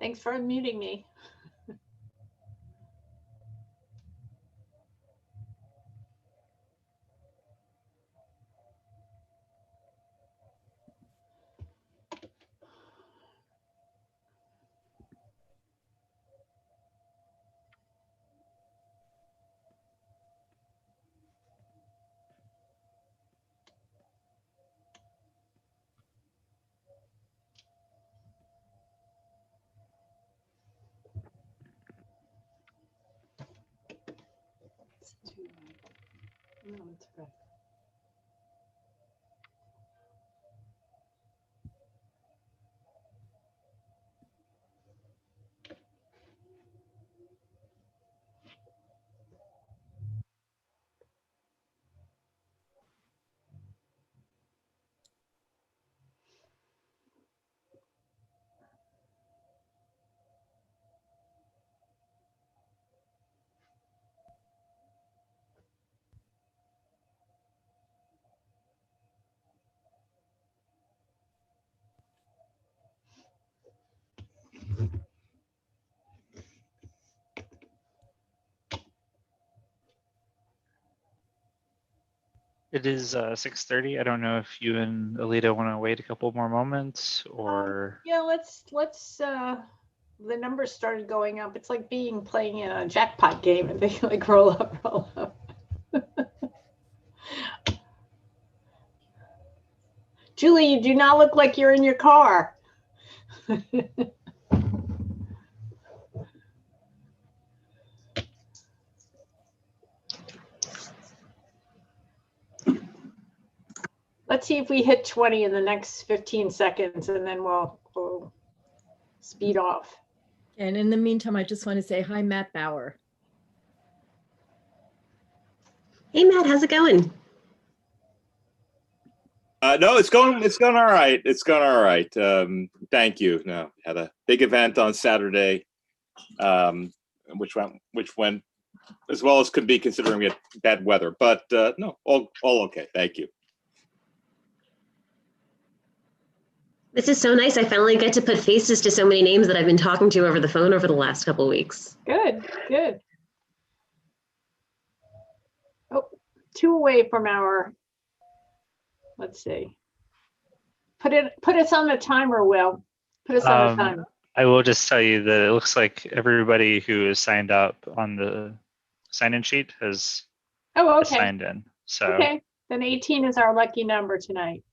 Thanks for unmuting me. No, it's okay. It is 6:30. I don't know if you and Alita want to wait a couple more moments or. Yeah, let's. The numbers started going up. It's like playing in a jackpot game, and they like roll up, roll up. Julie, you do not look like you're in your car. Let's see if we hit 20 in the next 15 seconds, and then we'll speed off. And in the meantime, I just want to say hi, Matt Bauer. Hey, Matt, how's it going? No, it's going all right. It's going all right. Thank you. No, had a big event on Saturday, which went as well as could be considering it bad weather. But no, all okay. Thank you. This is so nice. I finally get to put faces to so many names that I've been talking to over the phone over the last couple of weeks. Good, good. Oh, 2 away from our, let's see. Put us on the timer, Will. Put us on the timer. I will just tell you that it looks like everybody who is signed up on the sign-in sheet has signed in. So okay, then 18 is our lucky number tonight.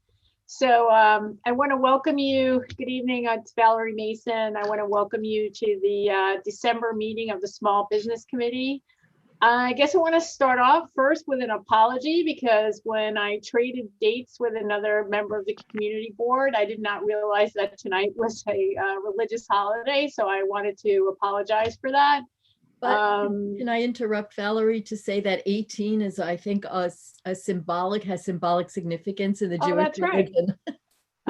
So I want to welcome you. Good evening. It's Valerie Mason. I want to welcome you to the December meeting of the Small Business Committee. I guess I want to start off first with an apology because when I traded dates with another member of the community board, I did not realize that tonight was a religious holiday. So I wanted to apologize for that. But can I interrupt Valerie to say that 18 is, I think, has symbolic significance in the Jewish religion. Right.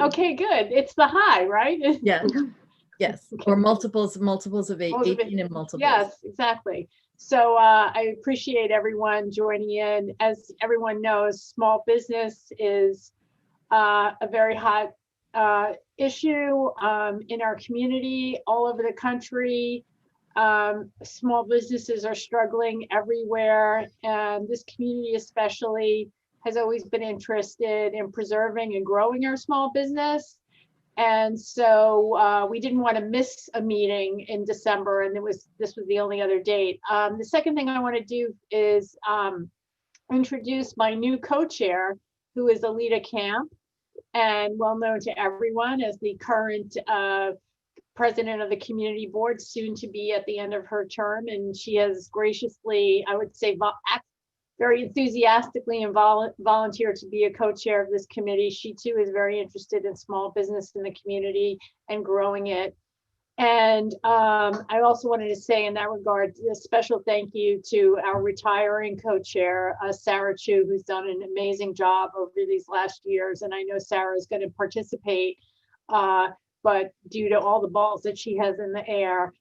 Okay, good. It's the high, right? Yeah. Yes. Okay. Or multiples of 18 and multiples. Yes, exactly. So I appreciate everyone joining in. As everyone knows, small business is a very hot issue in our community all over the country. Small businesses are struggling everywhere, and this community especially has always been interested in preserving and growing our small business. And so we didn't want to miss a meeting in December, and this was the only other date. The second thing I want to do is introduce my new co-chair, who is Alita Camp, and well known to everyone as the current president of the community board, soon to be at the end of her term. And she has graciously, I would say, very enthusiastically and volunteered to be a co-chair of this committee. She too is very interested in small business in the community and growing it. And I also wanted to say in that regard, a special thank you to our retiring co-chair, Sarah Chu, who's done an amazing job over these last years. And I know Sarah is going to participate, but due to all the balls that she has in the air,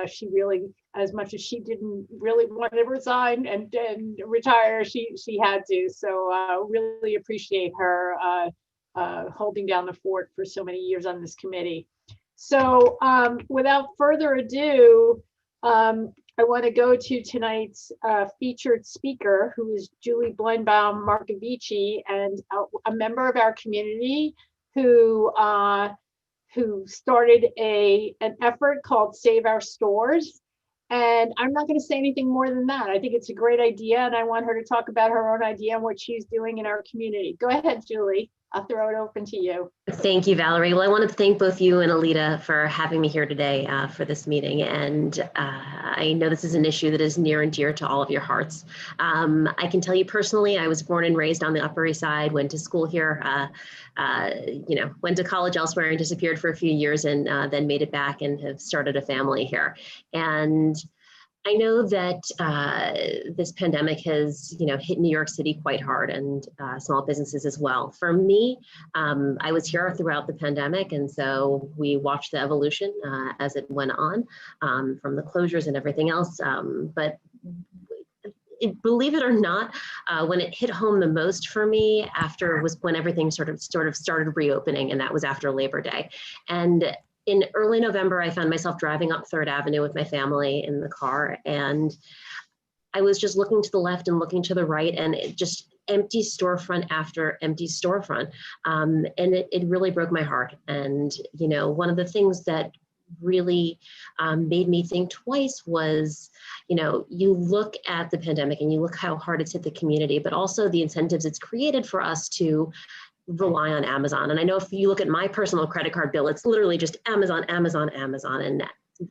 she really, as much as she didn't really want to resign and retire, she had to. So really appreciate her holding down the fort for so many years on this committee. So without further ado, I want to go to tonight's featured speaker, who is Julie Blenbaum Marcovici, and a member of our community who started an effort called Save Our Stores. And I'm not going to say anything more than that. I think it's a great idea, and I want her to talk about her own idea and what she's doing in our community. Go ahead, Julie. I'll throw it open to you. Thank you, Valerie. Well, I wanted to thank both you and Alita for having me here today for this meeting. And I know this is an issue that is near and dear to all of your hearts. I can tell you personally, I was born and raised on the Upper East Side, went to school here, went to college elsewhere and disappeared for a few years, and then made it back and have started a family here. And I know that this pandemic has, hit New York City quite hard, and small businesses as well. For me, I was here throughout the pandemic, and so we watched the evolution as it went on, from the closures and everything else. But believe it or not, when it hit home the most for me was when everything sort of started reopening, and that was after Labor Day. And in early November, I found myself driving up 3rd Avenue with my family in the car, and I was just looking to the left and looking to the right, and it just empty storefront after empty storefront. And it really broke my heart. And, one of the things that really made me think twice was, you look at the pandemic and you look how hard it's hit the community, but also the incentives it's created for us to rely on Amazon. And I know if you look at my personal credit card bill, it's literally just Amazon, Amazon, Amazon. And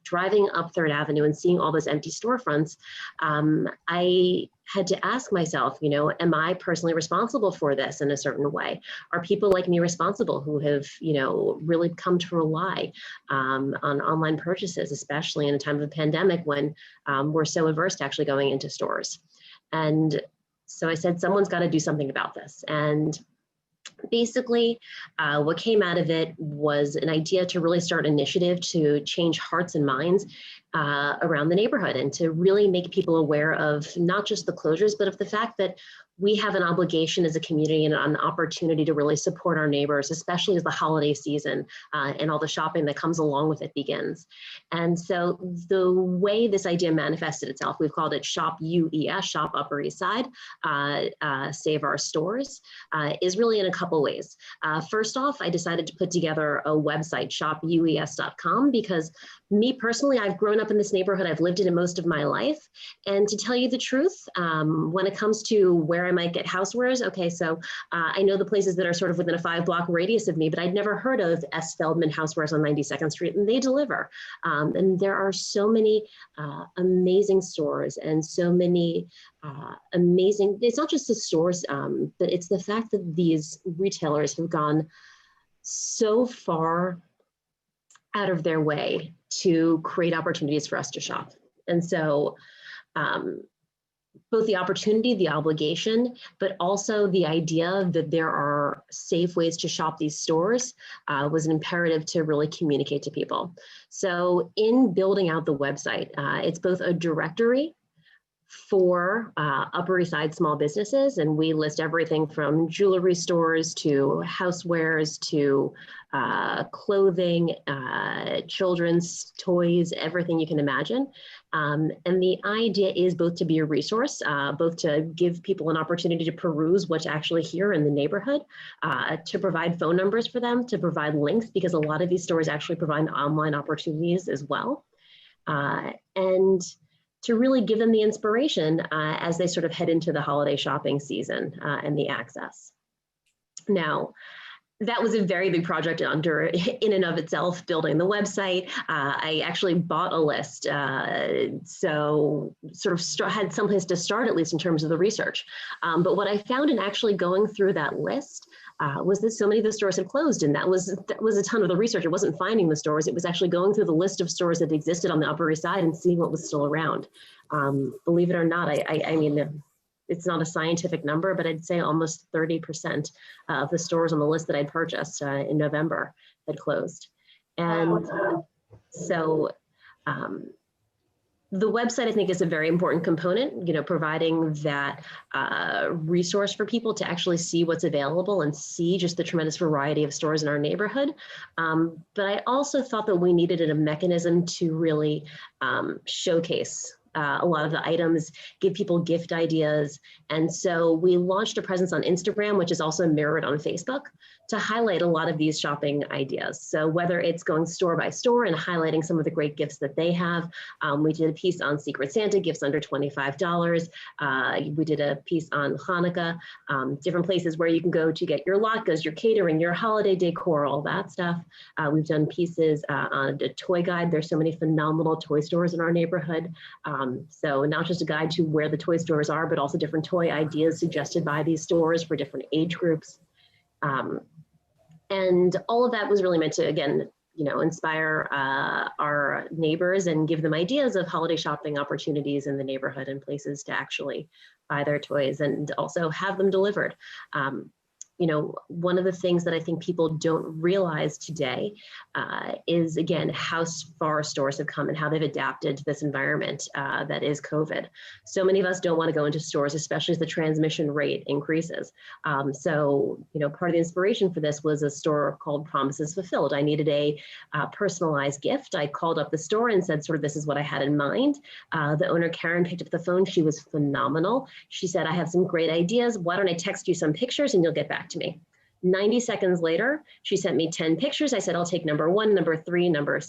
driving up 3rd Avenue and seeing all those empty storefronts, I had to ask myself, am I personally responsible for this in a certain way? Are people like me responsible who have, really come to rely on online purchases, especially in a time of a pandemic when we're so averse to actually going into stores? And so I said, someone's got to do something about this. And basically, what came out of it was an idea to really start an initiative to change hearts and minds around the neighborhood, and to really make people aware of not just the closures, but of the fact that we have an obligation as a community and an opportunity to really support our neighbors, especially as the holiday season and all the shopping that comes along with it begins. And so the way this idea manifested itself, we've called it Shop UES, Shop Upper East Side, Save Our Stores, is really in a couple ways. First off, I decided to put together a website, shopues.com, because me personally, I've grown up in this neighborhood. I've lived in it most of my life. And to tell you the truth, when it comes to where I might get housewares, okay, so I know the places that are sort of within a 5-block radius of me, but I'd never heard of S. Feldman Housewares on 92nd Street, and they deliver. And there are so many amazing stores and so many amazing, it's not just the stores, but it's the fact that these retailers have gone so far out of their way to create opportunities for us to shop. And so both the opportunity, the obligation, but also the idea that there are safe ways to shop these stores was an imperative to really communicate to people. So in building out the website, it's both a directory for Upper East Side small businesses, and we list everything from jewelry stores to housewares to clothing, children's toys, everything you can imagine. And the idea is both to be a resource, both to give people an opportunity to peruse what's actually here in the neighborhood, to provide phone numbers for them, to provide links, because a lot of these stores actually provide online opportunities as well. And to really give them the inspiration as they sort of head into the holiday shopping season and the access. Now, that was a very big project in and of itself, building the website. I actually bought a list, so sort of had someplace to start, at least in terms of the research. But what I found in actually going through that list was that so many of the stores had closed, and that was a ton of the research. It wasn't finding the stores, it was actually going through the list of stores that existed on the Upper East Side and seeing what was still around. Believe it or not, I mean, it's not a scientific number, but I'd say almost 30% of the stores on the list that I'd purchased in November had closed. And so The website, I think, is a very important component, providing that resource for people to actually see what's available and see just the tremendous variety of stores in our neighborhood. But I also thought that we needed a mechanism to really showcase a lot of the items, give people gift ideas. And so we launched a presence on Instagram, which is also mirrored on Facebook, to highlight a lot of these shopping ideas. So whether it's going store by store and highlighting some of the great gifts that they have, we did a piece on Secret Santa, gifts under $25. We did a piece on Hanukkah, different places where you can go to get your latkes, your catering, your holiday decor, all that stuff. We've done pieces on the toy guide. There's so many phenomenal toy stores in our neighborhood. So not just a guide to where the toy stores are, but also different toy ideas suggested by these stores for different age groups. And all of that was really meant to, again, inspire our neighbors and give them ideas of holiday shopping opportunities in the neighborhood and places to actually buy their toys and also have them delivered. One of the things that I think people don't realize today is, again, how far stores have come and how they've adapted to this environment that is COVID. So many of us don't want to go into stores, especially as the transmission rate increases. So, part of the inspiration for this was a store called Promises Fulfilled. I needed a personalized gift. I called up the store and said, this is what I had in mind. The owner, Karen, picked up the phone. She was phenomenal. She said, I have some great ideas. Why don't I text you some pictures and you'll get back to me. 90 seconds later, she sent me 10 pictures. I said, I'll take number 1, number 3, number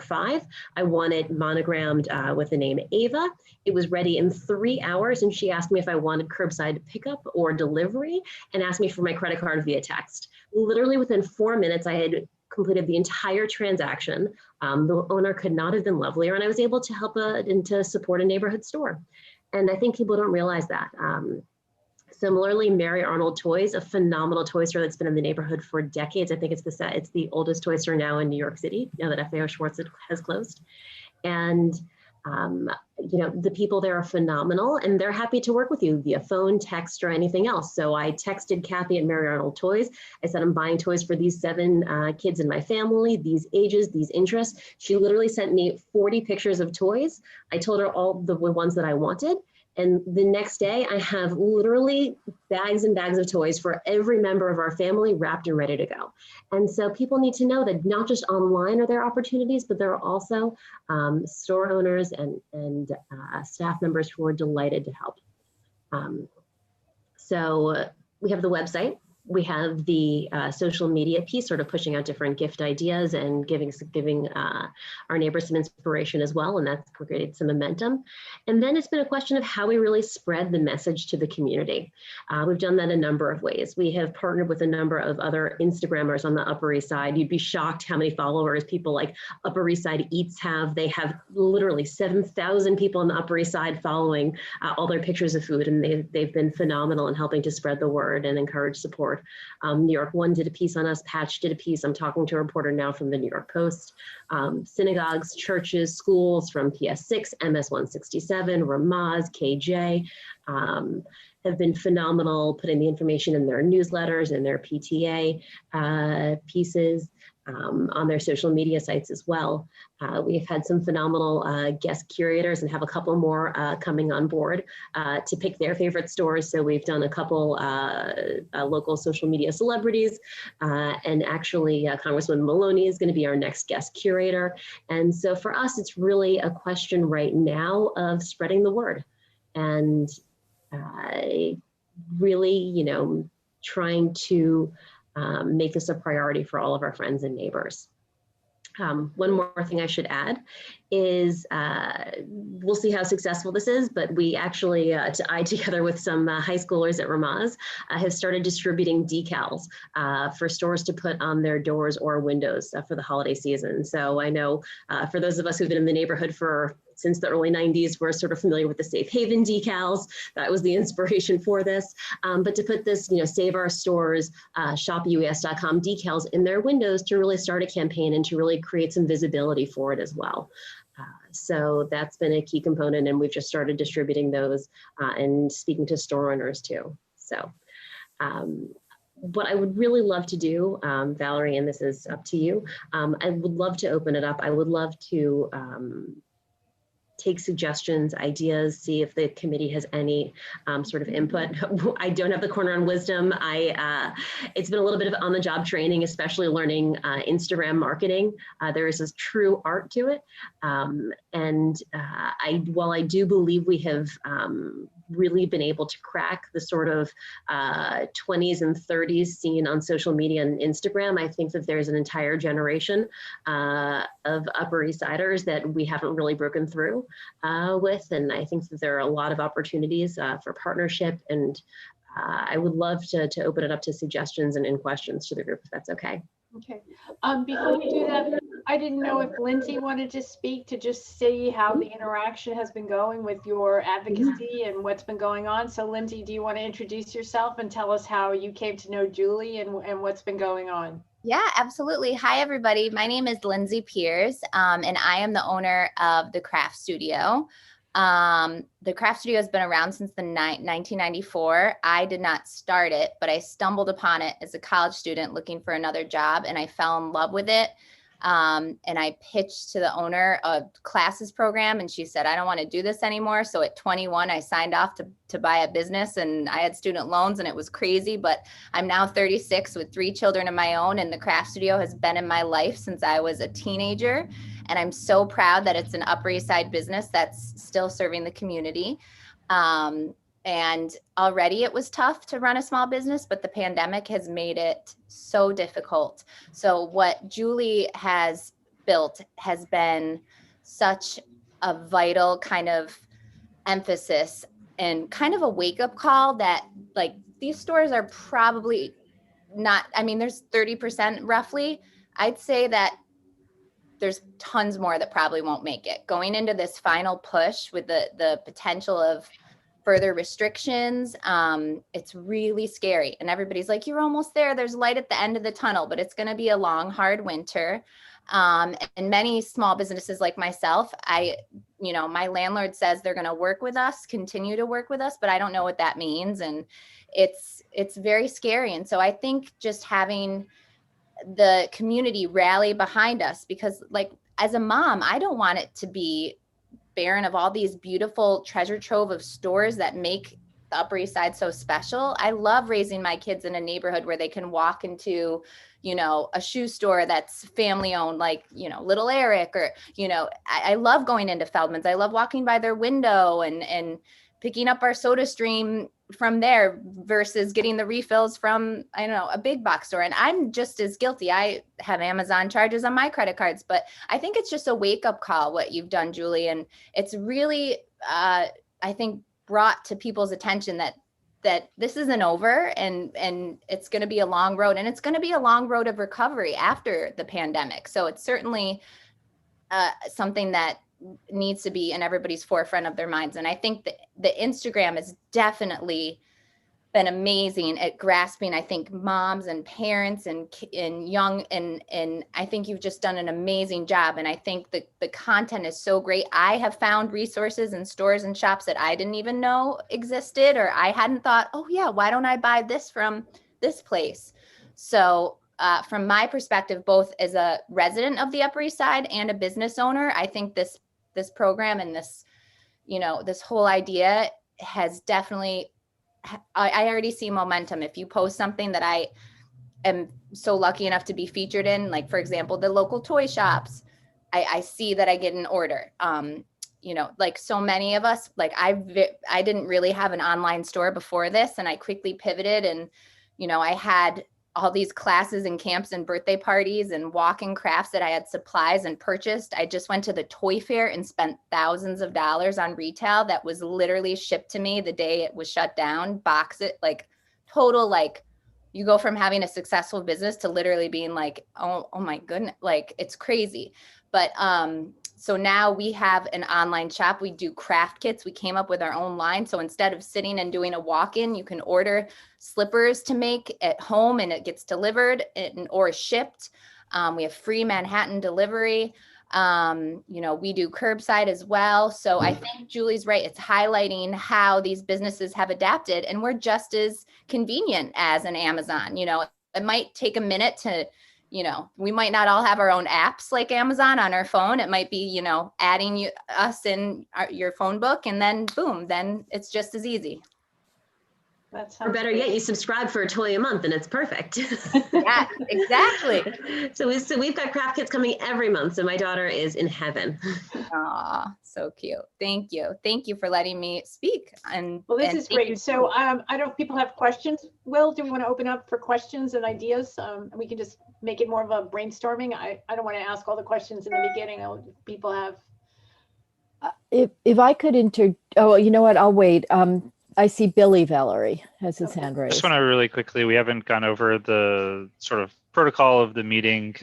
5. I want it monogrammed with the name Ava. It was ready in 3 hours. And she asked me if I wanted curbside pickup or delivery and asked me for my credit card via text. Literally within 4 minutes, I had completed the entire transaction. The owner could not have been lovelier. And I was able to help and to support a neighborhood store. And I think people don't realize that. Similarly, Mary Arnold Toys, a phenomenal toy store that's been in the neighborhood for decades. I think it's the oldest toy store now in New York City, now that FAO Schwartz has closed. And, the people there are phenomenal and they're happy to work with you via phone, text, or anything else. So I texted Kathy at Mary Arnold Toys. I said, I'm buying toys for these 7 kids in my family, these ages, these interests. She literally sent me 40 pictures of toys. I told her all the ones that I wanted. And the next day, I have literally bags and bags of toys for every member of our family wrapped and ready to go. And so people need to know that not just online are there opportunities, but there are also store owners and staff members who are delighted to help. So we have the website. We have the social media piece, sort of pushing out different gift ideas and giving our neighbors some inspiration as well, and that's created some momentum. And then it's been a question of how we really spread the message to the community. We've done that a number of ways. We have partnered with a number of other Instagrammers on the Upper East Side. You'd be shocked how many followers people like Upper East Side Eats have. They have literally 7,000 people on the Upper East Side following all their pictures of food, and they've been phenomenal in helping to spread the word and encourage support. New York One did a piece on us, Patch did a piece. I'm talking to a reporter now from the New York Post. Synagogues, churches, schools from PS6, MS-167, Ramaz, KJ have been phenomenal, putting the information in their newsletters and their PTA pieces. On their social media sites as well. We've had some phenomenal guest curators and have a couple more coming on board to pick their favorite stores. So we've done a couple local social media celebrities, and actually Congresswoman Maloney is going to be our next guest curator. And so for us, it's really a question right now of spreading the word and really, trying to make this a priority for all of our friends and neighbors. One more thing I should add is we'll see how successful this is, but we actually, I together with some high schoolers at Ramaz, have started distributing decals for stores to put on their doors or windows for the holiday season. So I know for those of us who've been in the neighborhood since the early 90s, we're sort of familiar with the Safe Haven decals. That was the inspiration for this. But to put this, Save Our Stores, shopues.com decals in their windows to really start a campaign and to really create some visibility for it as well. So that's been a key component, and we've just started distributing those and speaking to store owners too. So what I would really love to do, Valerie, and this is up to you, I would love to open it up. I would love to take suggestions, ideas, see if the committee has any sort of input. I don't have the corner on wisdom. It's been a little bit of on-the-job training, especially learning Instagram marketing. There is a true art to it. While I do believe we have really been able to crack the sort of 20s and 30s seen on social media and Instagram, I think that there's an entire generation of Upper East Siders that we haven't really broken through with. And I think that there are a lot of opportunities for partnership, and I would love to open it up to suggestions and questions to the group, if that's okay. Okay. Before we do that, I didn't know if Lindsay wanted to speak to just see how the interaction has been going with your advocacy and what's been going on. So Lindsay, do you want to introduce yourself and tell us how you came to know Julie and what's been going on? Yeah, absolutely. Hi, everybody. My name is Lindsay Pierce, and I am the owner of the Craft Studio. The Craft Studio has been around since 1994. I did not start it, but I stumbled upon it as a college student looking for another job, and I fell in love with it. And I pitched to the owner a classes program, and she said, I don't want to do this anymore. So at 21, I signed off to buy a business, and I had student loans, and it was crazy, but I'm now 36 with 3 children of my own, and the Craft Studio has been in my life since I was a teenager. And I'm so proud that it's an Upper East Side business that's still serving the community. And already it was tough to run a small business, but the pandemic has made it so difficult. So what Julie has built has been such a vital kind of emphasis and kind of a wake-up call that, like, these stores are probably not, I mean, there's 30% roughly. I'd say that there's tons more that probably won't make it. Going into this final push with the potential of further restrictions, it's really scary. And everybody's like, you're almost there. There's light at the end of the tunnel, but it's going to be a long, hard winter. And many small businesses like myself, my landlord says they're going to work with us, continue to work with us, but I don't know what that means. And it's very scary. And so I think just having the community rally behind us, because, like, as a mom, I don't want it to be barren of all these beautiful treasure trove of stores that make the Upper East Side so special. I love raising my kids in a neighborhood where they can walk into, a shoe store that's family owned, like, Little Eric, or, I love going into Feldman's. I love walking by their window and picking up our soda stream from there versus getting the refills from, a big box store. And I'm just as guilty. I have Amazon charges on my credit cards, but I think it's just a wake up call, what you've done, Julie. And it's really, I think, brought to people's attention that this isn't over, and it's going to be a long road, and it's going to be a long road of recovery after the pandemic. So it's certainly something that needs to be in everybody's forefront of their minds. And I think that the Instagram has definitely been amazing at grasping, I think, moms and parents and young, and I think you've just done an amazing job. And I think that the content is so great. I have found resources in stores and shops that I didn't even know existed, or I hadn't thought, oh yeah, why don't I buy this from this place? So from my perspective, both as a resident of the Upper East Side and a business owner, I think this program and this whole idea has definitely, I already see momentum. If you post something that I am so lucky enough to be featured in, like, for example, the local toy shops, I see that I get an order. Like so many of us, like I didn't really have an online store before this, and I quickly pivoted, and I had all these classes and camps and birthday parties and walk-in crafts that I had supplies and purchased. I just went to the toy fair and spent thousands of dollars on retail that was literally shipped to me the day it was shut down, box it, like total, like, you go from having a successful business to literally being like, oh my goodness, like, it's crazy. But so now we have an online shop. We do craft kits. We came up with our own line. So instead of sitting and doing a walk-in, you can order slippers to make at home, and it gets delivered or shipped. We have free Manhattan delivery. We do curbside as well. So I think Julie's right. It's highlighting how these businesses have adapted, and we're just as convenient as an Amazon. It might take a minute to you know, we might not all have our own apps like Amazon on our phone. It might be, you know, adding us in your phone book, and then boom, then it's just as easy. Or better yet, you subscribe for a toy a month and it's perfect. Yeah, exactly. So we've got craft kits coming every month. So my daughter is in heaven. Aw, so cute. Thank you. Thank you for letting me speak. And well, this is great. So I don't know if people have questions. Will, do we want to open up for questions and ideas? We can just make it more of a brainstorming. I don't want to ask all the questions in the beginning. People have. If I could oh, you know what? I'll wait. I see Billy Valerie has his hand raised. Just want to really quickly, we haven't gone over the sort of protocol of the meeting.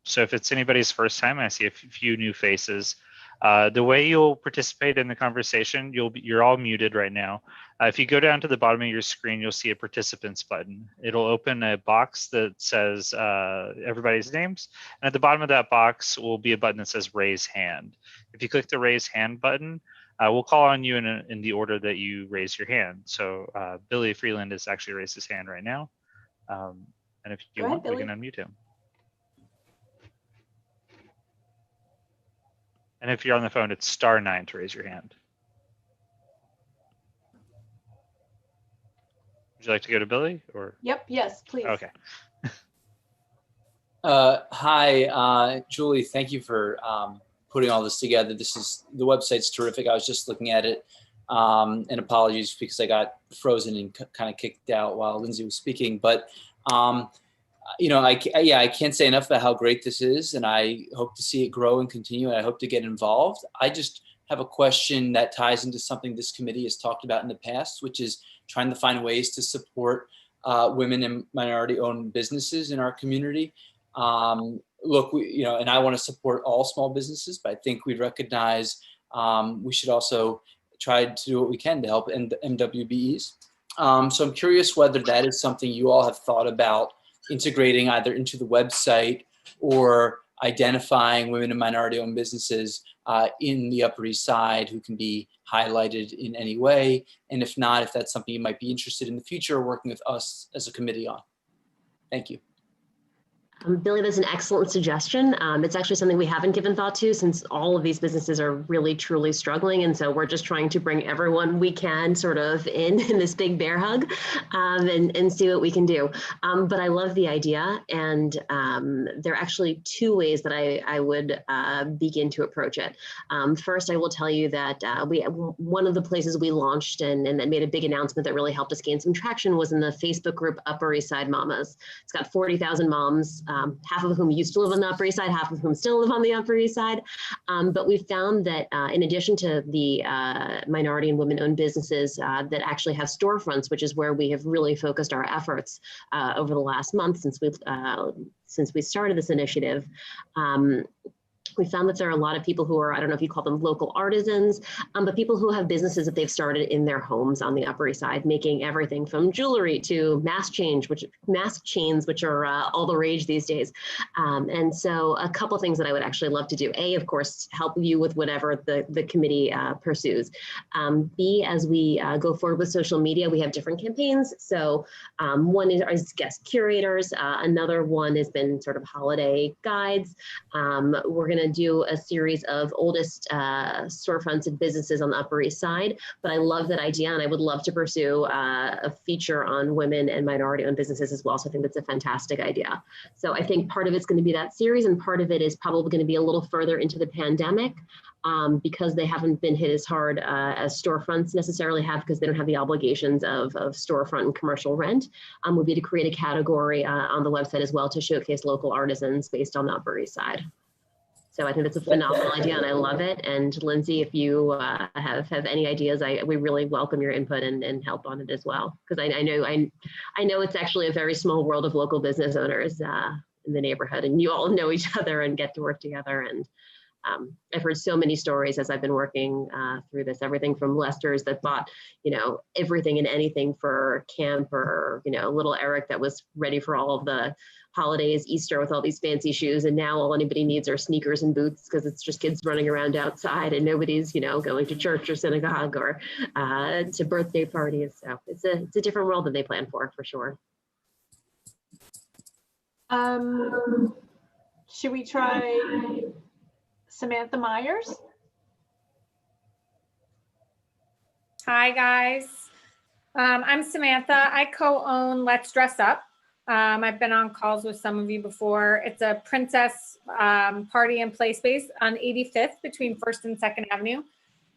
So if it's anybody's first time, I see a few new faces. The way you'll participate in the conversation, you're all muted right now. If you go down to the bottom of your screen, you'll see a participants button. It'll open a box that says everybody's names. And at the bottom of that box will be a button that says raise hand. If you click the raise hand button, we'll call on you in the order that you raise your hand. So Billy Freeland has actually raised his hand right now. And if you want, we can unmute him. And if you're on the phone, it's *9 to raise your hand. Would you like to go to Billy or? Yep. Yes, please. Okay. Hi, Julie. Thank you for putting all this together. The website's terrific. I was just looking at it, and apologies because I got frozen and kind of kicked out while Lindsay was speaking. But you know, I can't say enough about how great this is, and I hope to see it grow and continue, and I hope to get involved. I just have a question that ties into something this committee has talked about in the past, which is trying to find ways to support women and minority-owned businesses in our community. Look, and I want to support all small businesses, but I think we recognize we should also try to do what we can to help MWBEs. So I'm curious whether that is something you all have thought about integrating either into the website or identifying women and minority-owned businesses in the Upper East Side who can be highlighted in any way. And if not, if that's something you might be interested in the future working with us as a committee on. Thank you. Billy, that's an excellent suggestion. It's actually something we haven't given thought to since all of these businesses are really, truly struggling. And so we're just trying to bring everyone we can sort of in this big bear hug and see what we can do. But I love the idea. And there are actually two ways that I would begin to approach it. First, I will tell you that one of the places we launched and that made a big announcement that really helped us gain some traction was in the Facebook group Upper East Side Mamas. It's got 40,000 moms. Half of whom used to live on the Upper East Side, half of whom still live on the Upper East Side. But we found that in addition to the minority and women-owned businesses that actually have storefronts, which is where we have really focused our efforts over the last month since we started this initiative, we found that there are a lot of people who are, I don't know if you call them local artisans, but people who have businesses that they've started in their homes on the Upper East Side, making everything from jewelry to mask chains, which are all the rage these days. And so a couple things that I would actually love to do. A, of course, help you with whatever the committee pursues. B, as we go forward with social media, we have different campaigns. So one is guest curators. Another one has been sort of holiday guides. We're going to do a series of oldest storefronts and businesses on the Upper East Side, but I love that idea and I would love to pursue a feature on women and minority-owned businesses as well. So I think that's a fantastic idea. So I think part of it's going to be that series and part of it is probably going to be a little further into the pandemic because they haven't been hit as hard as storefronts necessarily have because they don't have the obligations of storefront and commercial rent. Would be to create a category on the website as well to showcase local artisans based on the Upper East Side. So I think that's a phenomenal idea and I love it. And Lindsay, if you have any ideas, we really welcome your input and help on it as well. Because I know it's actually a very small world of local business owners in the neighborhood and you all know each other and get to work together. And I've heard so many stories as I've been working through this, everything from Lester's that bought, everything and anything for camp or, little Eric that was ready for all of the holidays, Easter with all these fancy shoes. And now all anybody needs are sneakers and boots because it's just kids running around outside and nobody's, going to church or synagogue or to birthday parties. So it's a different world than they plan for sure. Should we try Samantha Myers? Hi, guys. I'm Samantha. I co-own Let's Dress Up. I've been on calls with some of you before. It's a princess party and play space on 85th between 1st and 2nd Avenue.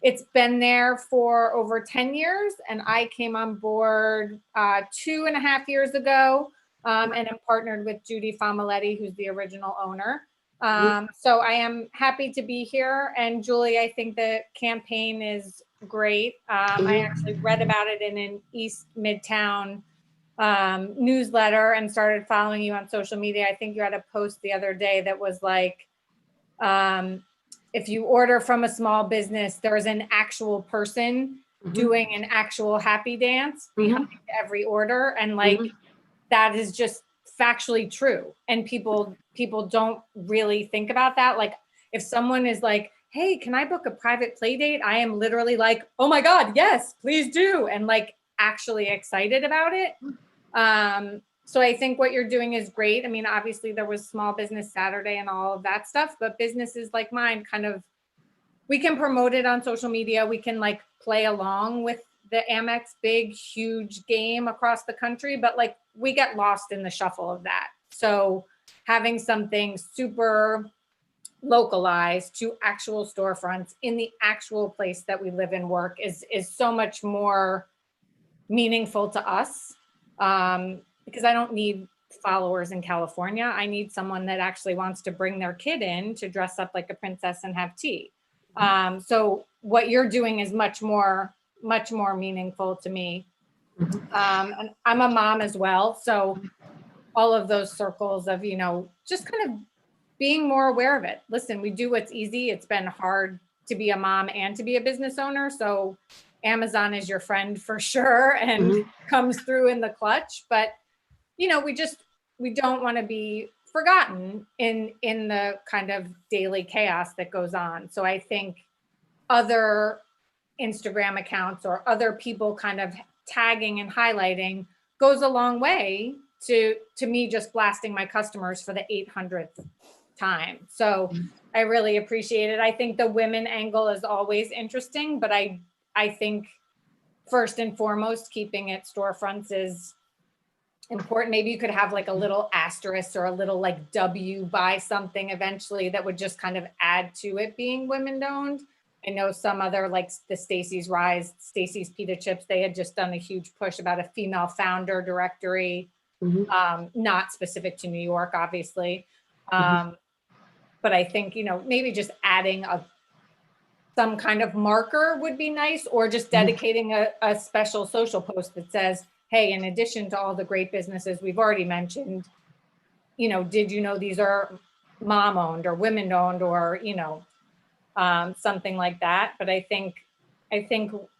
It's been there for over 10 years, and I came on board 2.5 years ago, and I'm partnered with Judy Familetti, who's the original owner. So I am happy to be here. And Julie, I think the campaign is great. I actually read about it in an East Midtown newsletter and started following you on social media. I think you had a post the other day that was like, if you order from a small business, there's an actual person doing an actual happy dance behind every order. And like, that is just factually true. And people don't really think about that. Like if someone is like, hey, can I book a private play date? I am literally like, oh my God, yes, please do. And like actually excited about it. So I think what you're doing is great. I mean, obviously there was Small Business Saturday and all of that stuff, but businesses like mine kind of, we can promote it on social media. We can like play along with the Amex big, huge game across the country, but like we get lost in the shuffle of that. So having something super localized to actual storefronts in the actual place that we live and work is so much more meaningful to us. Because I don't need followers in California. I need someone that actually wants to bring their kid in to dress up like a princess and have tea. So what you're doing is much more meaningful to me. And I'm a mom as well. So all of those circles of, just kind of being more aware of it. Listen, we do what's easy. It's been hard to be a mom and to be a business owner. So Amazon is your friend for sure and comes through in the clutch. But we don't want to be forgotten in the kind of daily chaos that goes on. So I think other Instagram accounts or other people kind of tagging and highlighting goes a long way to me just blasting my customers for the 800th time. So I really appreciate it. I think the women angle is always interesting, but I think first and foremost, keeping it storefronts is important. Maybe you could have like a little asterisk or a little like W by something eventually that would just kind of add to it being women owned. I know some other like the Stacy's Rise, Stacy's Pita Chips, they had just done a huge push about a female founder directory, not specific to New York, obviously. But I think, maybe just adding some kind of marker would be nice, or just dedicating a special social post that says, hey, in addition to all the great businesses we've already mentioned, did you know these are mom owned or women owned or, something like that. But I think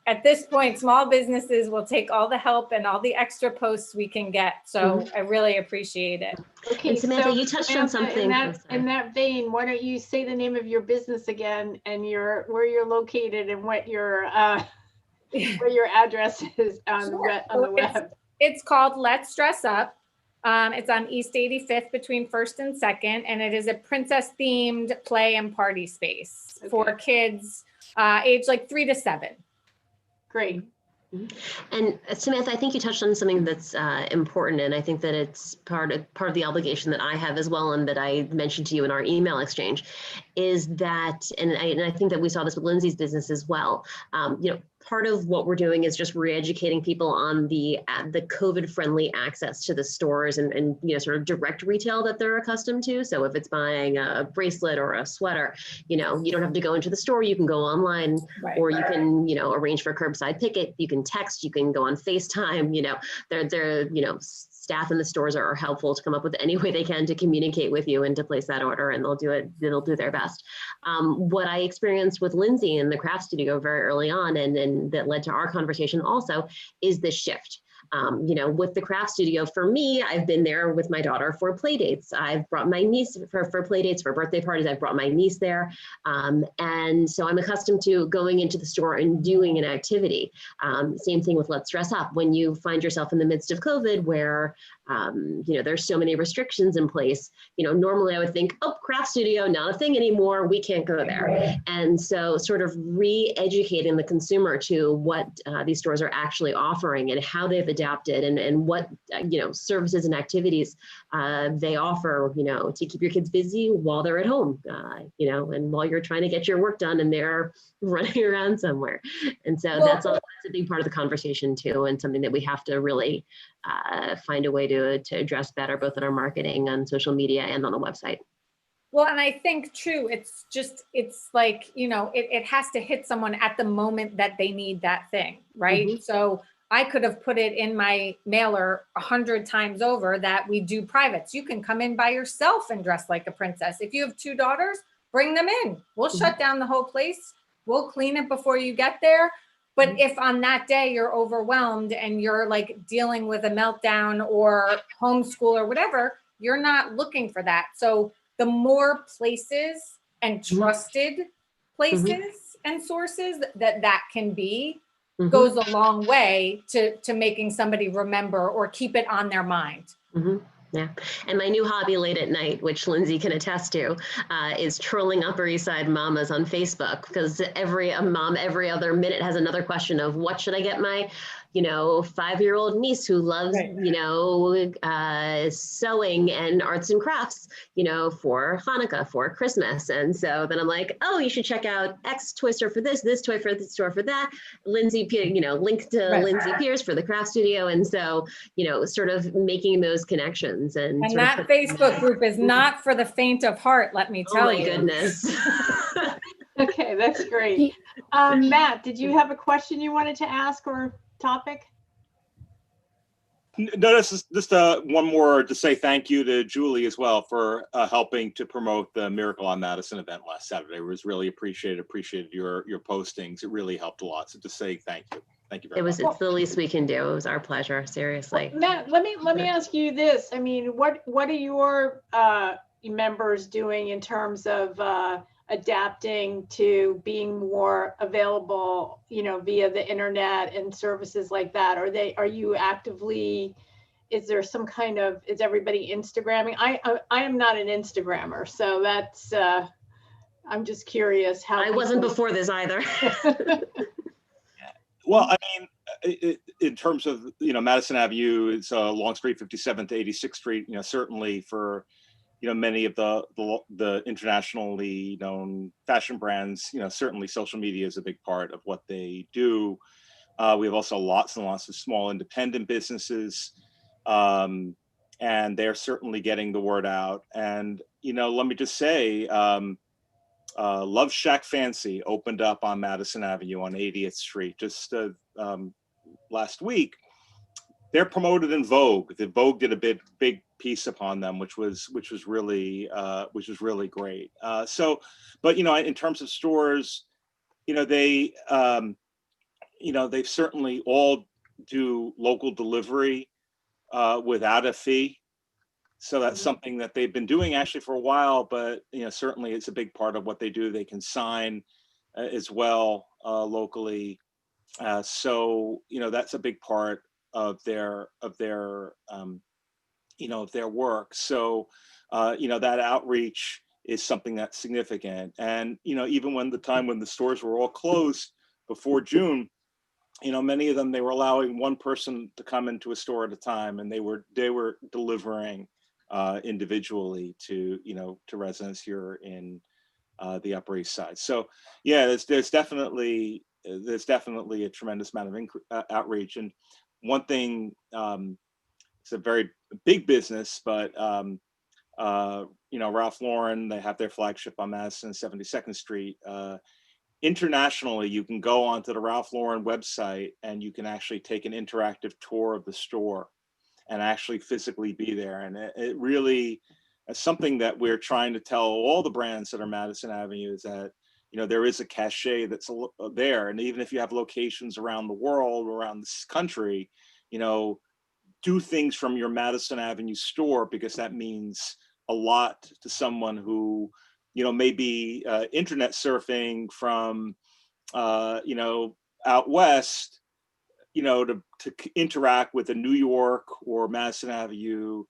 at this point, small businesses will take all the help and all the extra posts we can get. So I really appreciate it. Okay, and Samantha, so you touched on Samantha, something. in that vein, why don't you say the name of your business again and where you're located and what your where your address is on the web. It's called Let's Dress Up. It's on East 85th between 1st and 2nd, and it is a princess themed play and party space for kids age like 3 to 7. Great. And Samantha, I think you touched on something that's important, and I think that it's part of the obligation that I have as well, and that I mentioned to you in our email exchange, is that, and I think that we saw this with Lindsay's business as well. Part of what we're doing is just re-educating people on the COVID-friendly access to the stores and sort of direct retail that they're accustomed to. So if it's buying a bracelet or a sweater, you don't have to go into the store. You can go online, or you can arrange for curbside pickup. You can text. You can go on FaceTime. They're staff in the stores are helpful to come up with any way they can to communicate with you and to place that order, and they'll do their best. What I experienced with Lindsay in the craft studio very early on, and that led to our conversation also, is this shift. With the craft studio, for me, I've been there with my daughter for play dates. I've brought my niece for play dates, for birthday parties. I've brought my niece there. And so I'm accustomed to going into the store and doing an activity. Same thing with Let's Dress Up. When you find yourself in the midst of COVID where, there's so many restrictions in place, normally I would think, oh, craft studio, not a thing anymore. We can't go there. And so sort of re-educating the consumer to what these stores are actually offering and how they've adapted and what, services and activities they offer, to keep your kids busy while they're at home, and while you're trying to get your work done and they're running around somewhere. And so that's a big part of the conversation too, and something that we have to really find a way to address better, both in our marketing on social media and on the website. Well, and I think too, it's like, it has to hit someone at the moment that they need that thing, right? Mm-hmm. So I could have put it in my mailer 100 times over that we do privates. You can come in by yourself and dress like a princess. If you have 2 daughters, bring them in. We'll mm-hmm. shut down the whole place. We'll clean it before you get there. But mm-hmm. if on that day you're overwhelmed and you're like dealing with a meltdown or homeschool or whatever, you're not looking for that. So the more places and trusted places mm-hmm. and sources that can be mm-hmm. goes a long way to making somebody remember or keep it on their mind. Mm-hmm. Yeah. And my new hobby late at night, which Lindsay can attest to, is trolling Upper East Side mamas on Facebook, because every mom every other minute has another question of what should I get my 5-year-old niece who loves, sewing and arts and crafts, for Hanukkah, for Christmas. And so then I'm like, oh, you should check out X toy store for this toy for this store for that. Lindsay, link to right. Lindsay Pierce for the craft studio. And so, sort of making those connections. And that Facebook group is not for the faint of heart, let me tell you. Oh my goodness. Okay, that's great. Matt, did you have a question you wanted to ask or topic? No, this is just one more to say thank you to Julie as well for helping to promote the Miracle on Madison event last Saturday. It was really appreciated your postings. It really helped a lot. So to say thank you. Thank you very much. It's the least we can do. It was our pleasure, seriously. Well, Matt, let me ask you this. I mean, what are your members doing in terms of adapting to being more available, via the internet and services like that? Are you actively, is there some kind of, is everybody Instagramming? I am not an Instagrammer, so that's, I'm just curious how. I wasn't before this either. Well, I mean, in terms of, Madison Avenue, it's Long Street, 57th to 86th Street, certainly for, many of the internationally known fashion brands, certainly social media is a big part of what they do. We have also lots and lots of small independent businesses, and they're certainly getting the word out. And, let me just say, Love Shack Fancy opened up on Madison Avenue on 80th Street just last week. They're promoted in Vogue. The Vogue did a big piece upon them, which was really great. But in terms of stores, they certainly all do local delivery without a fee. So that's something that they've been doing actually for a while, but certainly it's a big part of what they do. They consign as well locally. So that's a big part of their work. So that outreach is something that's significant. And even when the stores were all closed before June, many of them, they were allowing one person to come into a store at a time, and they were delivering individually to residents here in the Upper East Side. So yeah, there's definitely a tremendous amount of outreach. And one thing, it's a very big business, but Ralph Lauren, they have their flagship on Madison 72nd Street. Internationally, you can go onto the Ralph Lauren website and you can actually take an interactive tour of the store and actually physically be there. And it really is something that we're trying to tell all the brands that are Madison Avenue, is that there is a cachet that's there. And even if you have locations around the world, around this country, you know, do things from your Madison Avenue store, because that means a lot to someone who, you know, may be internet surfing from, you know, out west, you know, to interact with a New York or Madison Avenue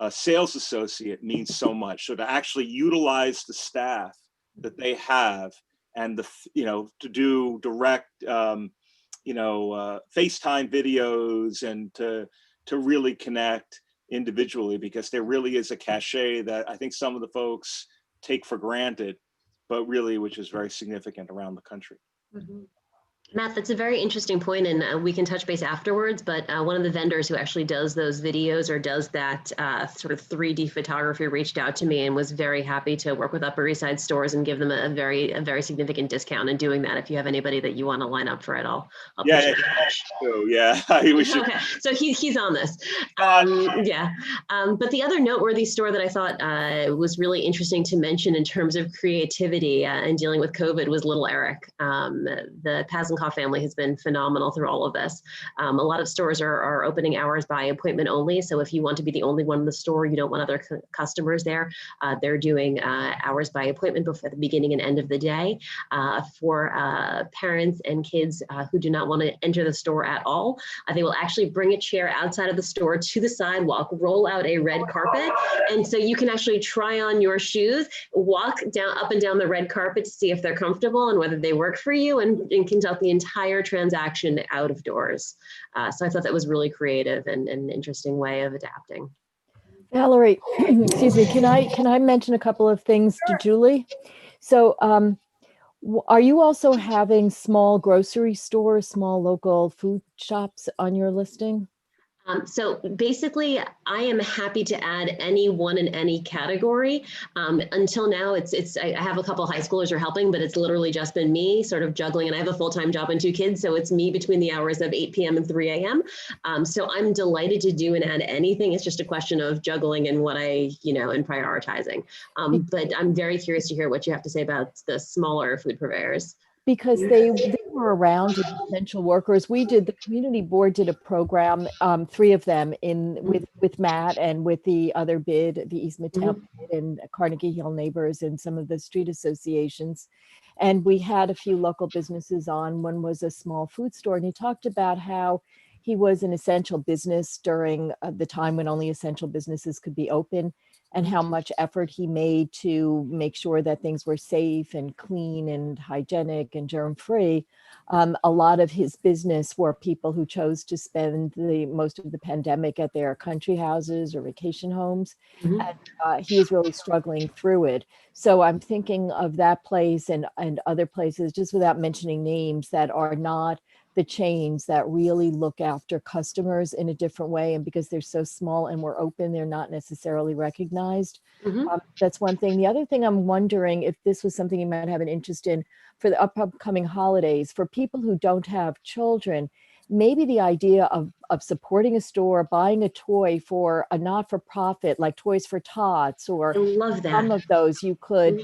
sales associate means so much. So to actually utilize the staff that they have, and the, you know, to do direct, you know, FaceTime videos, and to really connect individually, because there really is a cachet that I think some of the folks take for granted, but really, which is very significant around the country. Mm-hmm. Matt, that's a very interesting point, and we can touch base afterwards, but one of the vendors who actually does those videos or does that sort of 3D photography reached out to me and was very happy to work with Upper East Side stores and give them a very significant discount in doing that. If you have anybody that you want to line up for it, I'll yeah, we should. Okay, so he's on this. Yeah, but the other noteworthy store that I thought was really interesting to mention in terms of creativity and dealing with COVID was Little Eric. The Paz and family has been phenomenal through all of this. A lot of stores are opening hours by appointment only. So if you want to be the only one in the store, you don't want other customers there, they're doing hours by appointment before the beginning and end of the day. For parents and kids who do not want to enter the store at all, they will actually bring a chair outside of the store to the sidewalk, roll out a red carpet, and so you can actually try on your shoes, walk down up and down the red carpet to see if they're comfortable and whether they work for you, and conduct the entire transaction out of doors. So I thought that was really creative and an interesting way of adapting. Valerie, excuse me, can I mention a couple of things to Julie? So are you also having small grocery stores, small local food shops on your listing? So basically, I am happy to add anyone in any category. Until now, I have a couple high schoolers who are helping, but it's literally just been me sort of juggling, and I have a full-time job and 2 kids, so it's me between the hours of 8 p.m. and 3 a.m. So I'm delighted to do and add anything. It's just a question of juggling and what and prioritizing. But I'm very curious to hear what you have to say about the smaller food purveyors. Because they were around as essential workers. The community board did a program, 3 of them with Matt and with the other bid, the East Midtown bid and Carnegie Hill Neighbors and some of the street associations. And we had a few local businesses on. One was a small food store, and he talked about how he was an essential business during the time when only essential businesses could be open, and how much effort he made to make sure that things were safe and clean and hygienic and germ-free. A lot of his business were people who chose to spend most of the pandemic at their country houses or vacation homes. And he was really struggling through it. So I'm thinking of that place and other places, just without mentioning names, that are not the chains that really look after customers in a different way. And because they're so small and we're open, they're not necessarily recognized. That's one thing. The other thing, I'm wondering if this was something you might have an interest in for the upcoming holidays, for people who don't have children, maybe the idea of supporting a store, buying a toy for a not-for-profit, like Toys for Tots, or I love that. Some of those you could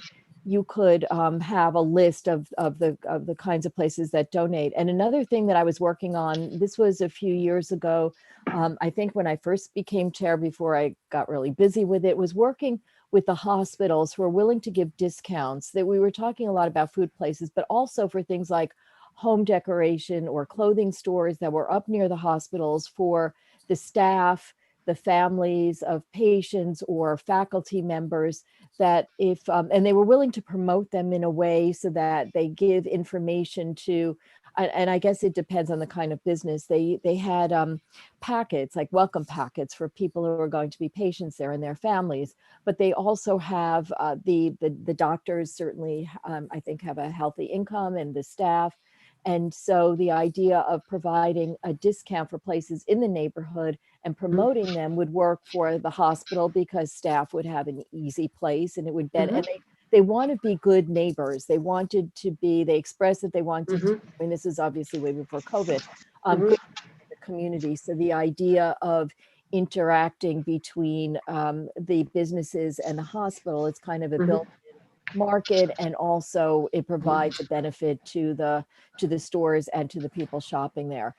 have a list of the kinds of places that donate. And another thing that I was working on, this was a few years ago, I think when I first became chair, before I got really busy with it, was working with the hospitals who are willing to give discounts. That we were talking a lot about food places, but also for things like home decoration or clothing stores that were up near the hospitals for the staff, the families of patients or faculty members, that if, and they were willing to promote them in a way so that they give information to, and I guess it depends on the kind of business. They had packets, like welcome packets for people who are going to be patients there and their families, but they also have the doctors certainly, I think, have a healthy income, and the staff. And so the idea of providing a discount for places in the neighborhood and promoting them would work for the hospital, because staff would have an easy place, and it would and they want to be good neighbors. They expressed that they wanted to, I mean, this is obviously way before COVID, good in the community. So the idea of interacting between the businesses and the hospital, it's kind of a built market, and also it provides a benefit to the stores and to the people shopping there.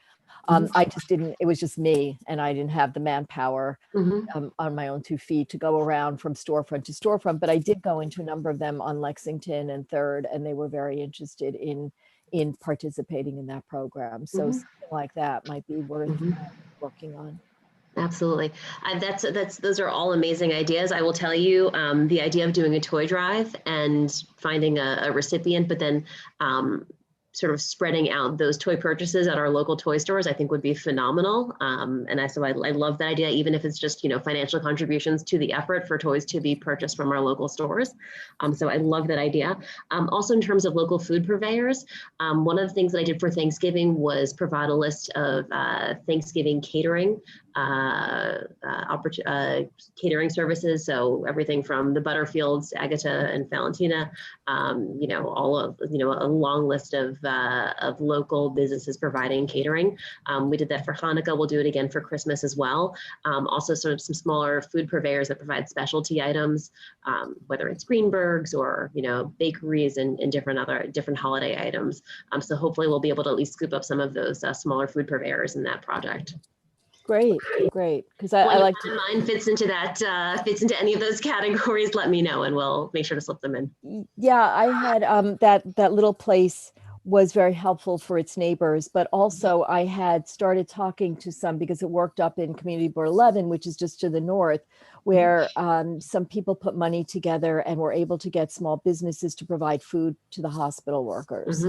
I just didn't, it was just me, and I didn't have the manpower on my own 2 feet to go around from storefront to storefront, but I did go into a number of them on Lexington and Third, and they were very interested in participating in that program. So something like that might be worth working on. Absolutely. Those are all amazing ideas. I will tell you, the idea of doing a toy drive and finding a recipient, but then sort of spreading out those toy purchases at our local toy stores, I think would be phenomenal. And I love that idea, even if it's just, financial contributions to the effort for toys to be purchased from our local stores. So I love that idea. Also, in terms of local food purveyors, one of the things that I did for Thanksgiving was provide a list of Thanksgiving catering catering services. So everything from the Butterfields, Agata and Valentina, all of, a long list of local businesses providing catering. We did that for Hanukkah. We'll do it again for Christmas as well. Also sort of some smaller food purveyors that provide specialty items, whether it's Greenberg's or, bakeries and different holiday items. So hopefully we'll be able to at least scoop up some of those smaller food purveyors in that project. Great. Because I like to. Mine fits into any of those categories. Let me know, and we'll make sure to slip them in. Yeah, I had that little place was very helpful for its neighbors, but also I had started talking to some, because it worked up in Community Board 11, which is just to the north, where some people put money together and were able to get small businesses to provide food to the hospital workers.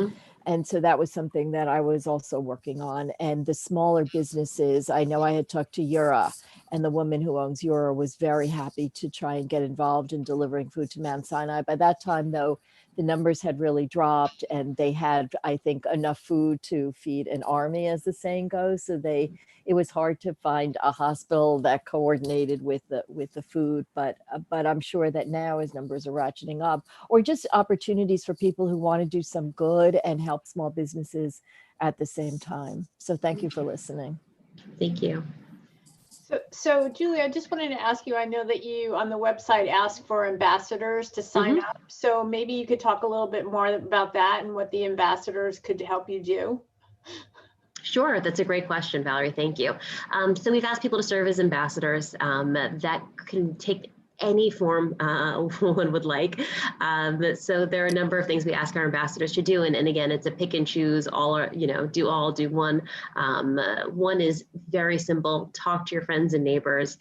And so that was something that I was also working on. And the smaller businesses, I know I had talked to Yura, and the woman who owns Yura was very happy to try and get involved in delivering food to Mount Sinai. By that time, though, the numbers had really dropped, and they had, I think, enough food to feed an army, as the saying goes. So it was hard to find a hospital that coordinated with the food, but I'm sure that now, as numbers are ratcheting up, or just opportunities for people who want to do some good and help small businesses at the same time. So thank you for listening. Thank you. So Julie, I just wanted to ask you, I know that you on the website ask for ambassadors to sign up. So maybe you could talk a little bit more about that and what the ambassadors could help you do. Sure, that's a great question, Valerie. Thank you. So we've asked people to serve as ambassadors. That can take any form one would like. So there are a number of things we ask our ambassadors to do. And again, it's a pick and choose, do one. One is very simple. Talk to your friends and neighbors.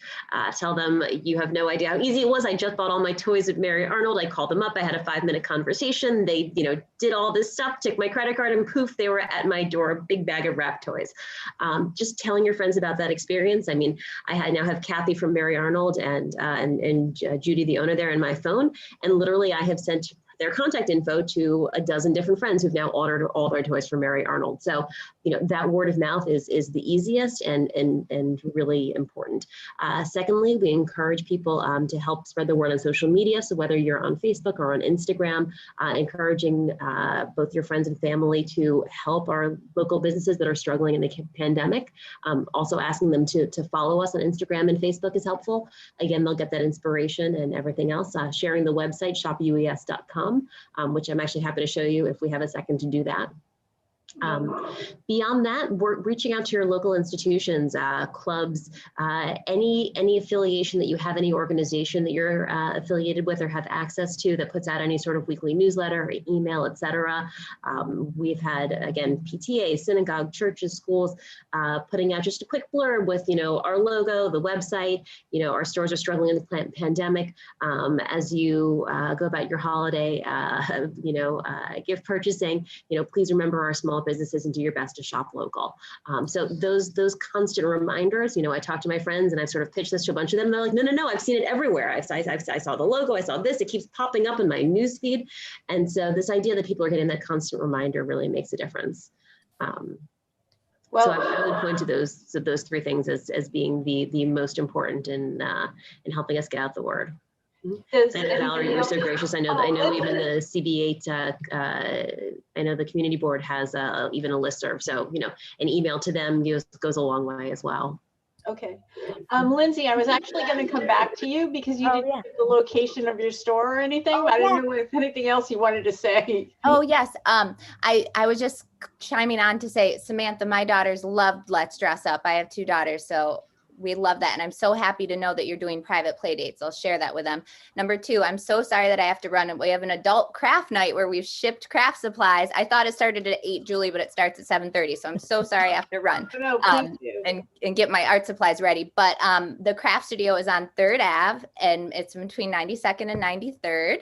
Tell them you have no idea how easy it was. I just bought all my toys at Mary Arnold. I called them up. I had a 5-minute conversation. They, did all this stuff, took my credit card, and poof, they were at my door, a big bag of wrapped toys. Just telling your friends about that experience. I mean, I now have Kathy from Mary Arnold and Judy, the owner there, in my phone. And literally I have sent their contact info to a dozen different friends who've now ordered all their toys from Mary Arnold. So, that word of mouth is the easiest and really important. Secondly, we encourage people to help spread the word on social media. So whether you're on Facebook or on Instagram, encouraging both your friends and family to help our local businesses that are struggling in the pandemic. Also asking them to follow us on Instagram and Facebook is helpful. Again, they'll get that inspiration and everything else. Sharing the website, shopues.com. Which I'm actually happy to show you if we have a second to do that. Beyond that, we're reaching out to your local institutions, clubs, any affiliation that you have, any organization that you're affiliated with or have access to that puts out any sort of weekly newsletter or email, etc. We've had, again, PTA, synagogue, churches, schools, putting out just a quick blurb with, our logo, the website, our stores are struggling in the pandemic. As you go about your holiday, gift purchasing, please remember our small businesses and do your best to shop local. So those constant reminders, I talk to my friends and I've sort of pitched this to a bunch of them. And they're like, no, I've seen it everywhere. I saw the logo, I saw this, it keeps popping up in my newsfeed. And so this idea that people are getting that constant reminder really makes a difference. So I would point to those three things as being the most important in helping us get out the word. Valerie, you're so gracious. I know even the CB8, I know the community board has even a listserv. So, an email to them goes a long way as well. Okay. Lindsay, I was actually going to come back to you because you Oh, didn't yeah. give the location of your store or anything, Oh, but I yeah. didn't know if anything else you wanted to say. Oh, yes. I was just chiming on to say, Samantha, my daughters loved Let's Dress Up. I have 2 daughters, so we love that. And I'm so happy to know that you're doing private play dates. I'll share that with them. Number 2, I'm so sorry that I have to run. We have an adult craft night where we've shipped craft supplies. I thought it started at 8, Julie, but it starts at 7:30. So I'm so sorry I have to run No, please do. and get my art supplies ready. But the craft studio is on 3rd Ave and it's between 92nd and 93rd.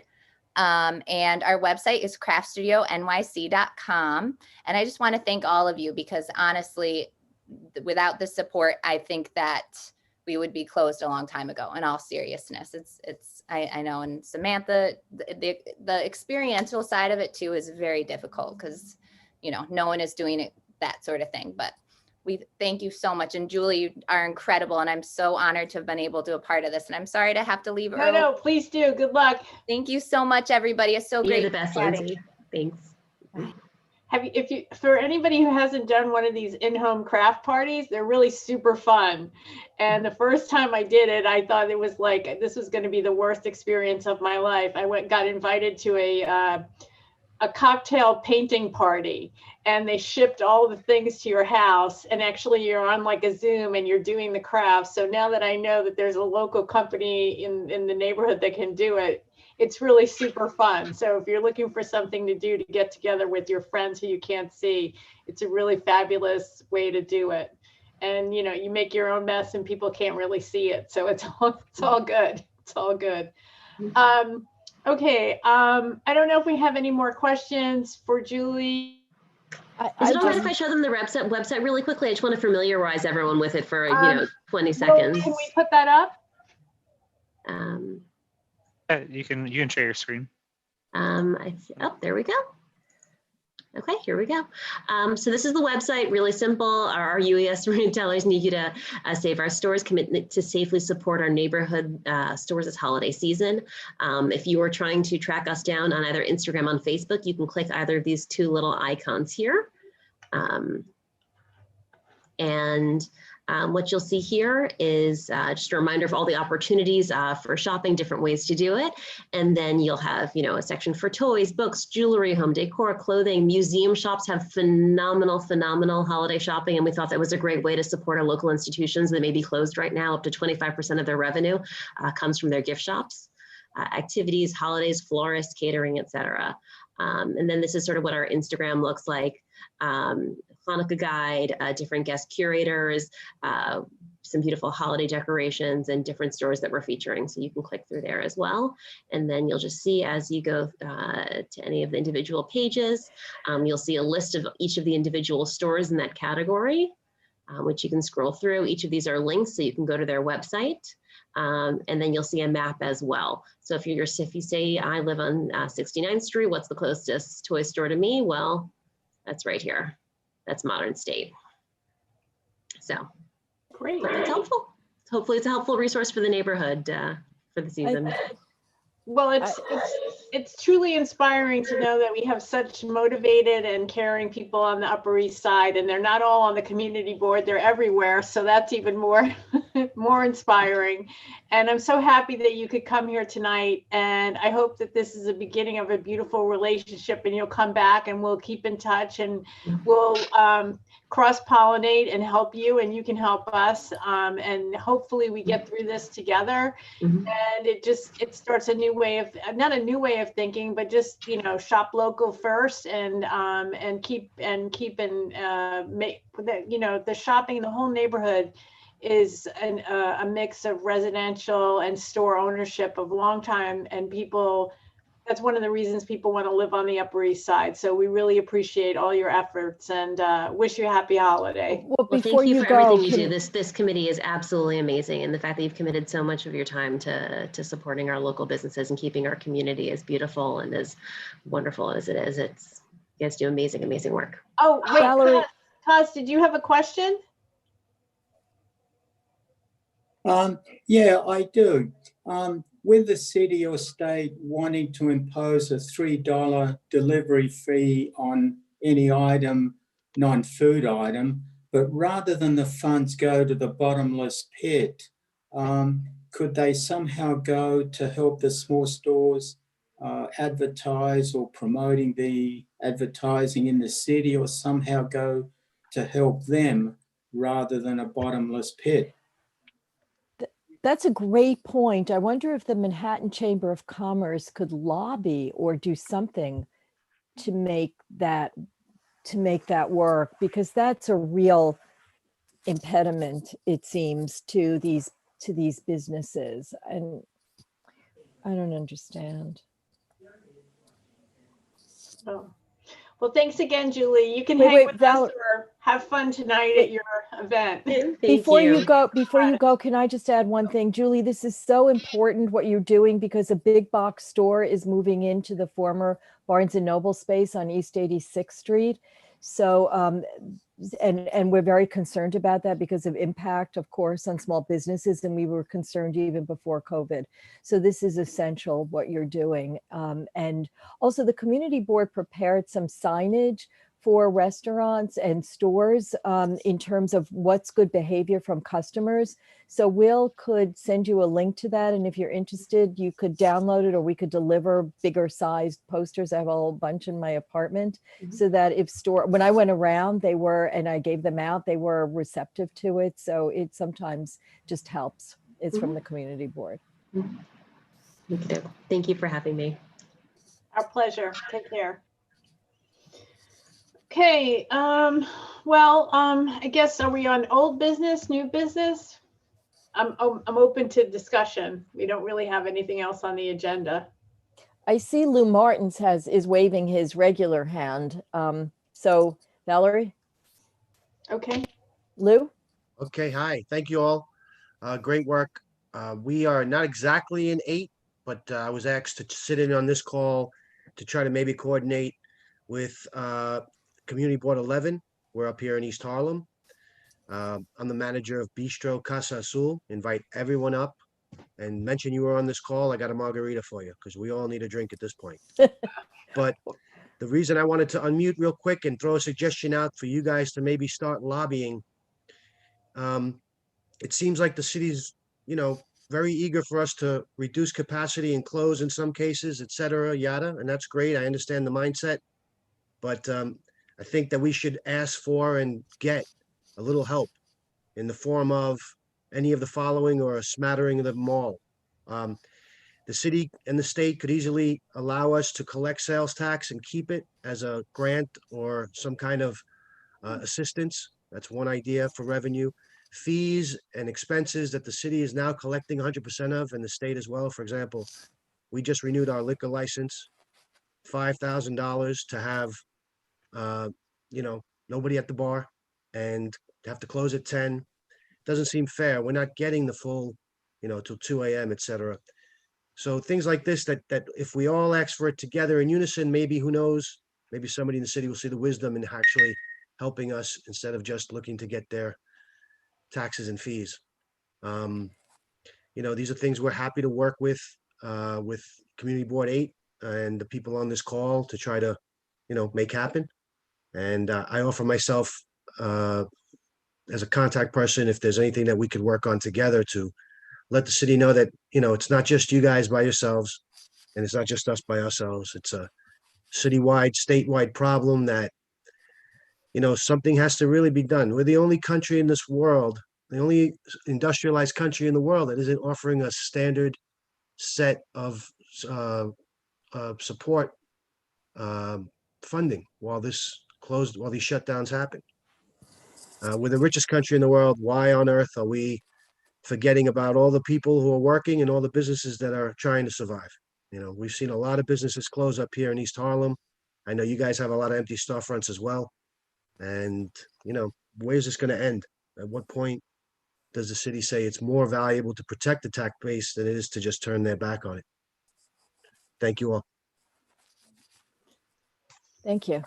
And our website is craftstudionyc.com. And I just want to thank all of you because honestly, without the support, I think that we would be closed a long time ago. In all seriousness, I know. And Samantha, the experiential side of it too is very difficult because, you know, no one is doing it, that sort of thing. But we thank you so much. And Julie, you are incredible. And I'm so honored to have been able to be a part of this. And I'm sorry to have to leave early. No, please do. Good luck. Thank you so much, everybody. It's so great. You're the best, chatting. Lindsay. Thanks. For anybody who hasn't done one of these in-home craft parties, they're really super fun. And the first time I did it, I thought it was like, this was going to be the worst experience of my life. Got invited to a cocktail painting party, and they shipped all the things to your house, and actually you're on like a Zoom and you're doing the crafts. So now that I know that there's a local company in the neighborhood that can do it, it's really super fun. So if you're looking for something to do to get together with your friends who you can't see, it's a really fabulous way to do it. And you know, you make your own mess and people can't really see it. So it's all good. It's all good. Okay. I don't know if we have any more questions for Julie. Is it all right if I show them the website really quickly? I just want to familiarize everyone with it for 20 seconds. Can we put that up? Yeah, you can share your screen. There we go. Okay, here we go. So this is the website, really simple. Our UES retailers need you to save our stores, commit to safely support our neighborhood stores this holiday season. If you are trying to track us down on either Instagram or Facebook, you can click either of these 2 little icons here. What you'll see here is just a reminder of all the opportunities for shopping, different ways to do it. And then you'll have, a section for toys, books, jewelry, home decor, clothing. Museum shops have phenomenal holiday shopping. And we thought that was a great way to support our local institutions that may be closed right now. Up to 25% of their revenue comes from their gift shops. Activities, holidays, florists, catering, etc. And then this is sort of what our Instagram looks like. Hanukkah guide, different guest curators, some beautiful holiday decorations, and different stores that we're featuring. So you can click through there as well. And then you'll just see as you go to any of the individual pages, you'll see a list of each of the individual stores in that category, which you can scroll through. Each of these are links, so you can go to their website. And then you'll see a map as well. So if you say I live on 69th Street, what's the closest toy store to me? Well, that's right here. That's Modern State. So Great. That's helpful. Hopefully it's a helpful resource for the neighborhood for the season. Well, it's truly inspiring to know that we have such motivated and caring people on the Upper East Side, and they're not all on the community board, they're everywhere. So that's even more inspiring. And I'm so happy that you could come here tonight. And I hope that this is the beginning of a beautiful relationship, and you'll come back and we'll keep in touch, and we'll cross-pollinate and help you, and you can help us. And hopefully we get through this together. And it starts a new way of, not a new way of thinking, but just, shop local first, and keep make the shopping, the whole neighborhood is a mix of residential and store ownership of long time, and people, that's one of the reasons people want to live on the Upper East Side. So we really appreciate all your efforts, and wish you a happy holiday. Well, Well, before thank you you for go, everything you do. This committee is absolutely amazing, and the fact that you've committed so much of your time to supporting our local businesses and keeping our community as beautiful and as wonderful as it is, you guys do amazing work. Oh, wait, Valerie- Kaz, did you have a question? Yeah, I do. With the city or state wanting to impose a $3 delivery fee on any item, non-food item, but rather than the funds go to the bottomless pit, could they somehow go to help the small stores advertise or promoting the advertising in the city, or somehow go to help them rather than a bottomless pit? That's a great point. I wonder if the Manhattan Chamber of Commerce could lobby or do something to make that work, because that's a real impediment, it seems, to these businesses. And I don't understand. Oh. Well, thanks again, Julie. You can Wait, hang wait, with Val- us or have fun tonight at Wait. your event. Thank Before you. you go, can I just add one thing? Julie, this is so important what you're doing, because a big box store is moving into the former Barnes and Noble space on East 86th Street. So, and we're very concerned about that because of impact, of course, on small businesses. And we were concerned even before COVID. So this is essential what you're doing. And also the community board prepared some signage for restaurants and stores in terms of what's good behavior from customers. So Will could send you a link to that. And if you're interested, you could download it, or we could deliver bigger sized posters. I have a whole bunch in my apartment. So that if when I went around, and I gave them out, they were receptive to it. So it sometimes just helps. It's from the community board. Thank you for having me. Our pleasure. Take care. Okay, I guess, are we on old business, new business? I'm open to discussion. We don't really have anything else on the agenda. I see Lou Martins is waving his regular hand. So Valerie? Okay. Lou? Okay, hi. Thank you all. Great work. We are not exactly in 8, but I was asked to sit in on this call to try to maybe coordinate with Community Board 11. We're up here in East Harlem. I'm the manager of Bistro Casa Azul. Invite everyone up and mention you were on this call. I got a margarita for you because we all need a drink at this point. But the reason I wanted to unmute real quick and throw a suggestion out for you guys to maybe start lobbying. It seems like the city's, very eager for us to reduce capacity and close in some cases, et cetera, yada. And that's great. I understand the mindset. But I think that we should ask for and get a little help in the form of any of the following or a smattering of them all. The city and the state could easily allow us to collect sales tax and keep it as a grant or some kind of assistance. That's one idea for revenue. Fees and expenses that the city is now collecting 100% of, and the state as well. For example, we just renewed our liquor license, $5,000 to have, nobody at the bar and have to close at 10. Doesn't seem fair. We're not getting the full, till 2 a.m., et cetera. So things like this, that if we all ask for it together in unison, maybe, who knows, maybe somebody in the city will see the wisdom in actually helping us instead of just looking to get their taxes and fees. These are things we're happy to work with Community Board 8 and the people on this call to try to, make happen. And I offer myself as a contact person if there's anything that we could work on together to let the city know that, it's not just you guys by yourselves, and it's not just us by ourselves. It's a citywide, statewide problem that, something has to really be done. We're the only country in this world, the only industrialized country in the world that isn't offering a standard set of support funding while these shutdowns happen. We're the richest country in the world. Why on earth are we forgetting about all the people who are working and all the businesses that are trying to survive? We've seen a lot of businesses close up here in East Harlem. I know you guys have a lot of empty storefronts as well. And, where's this going to end? At what point does the city say it's more valuable to protect the tax base than it is to just turn their back on it? Thank you all. Thank you.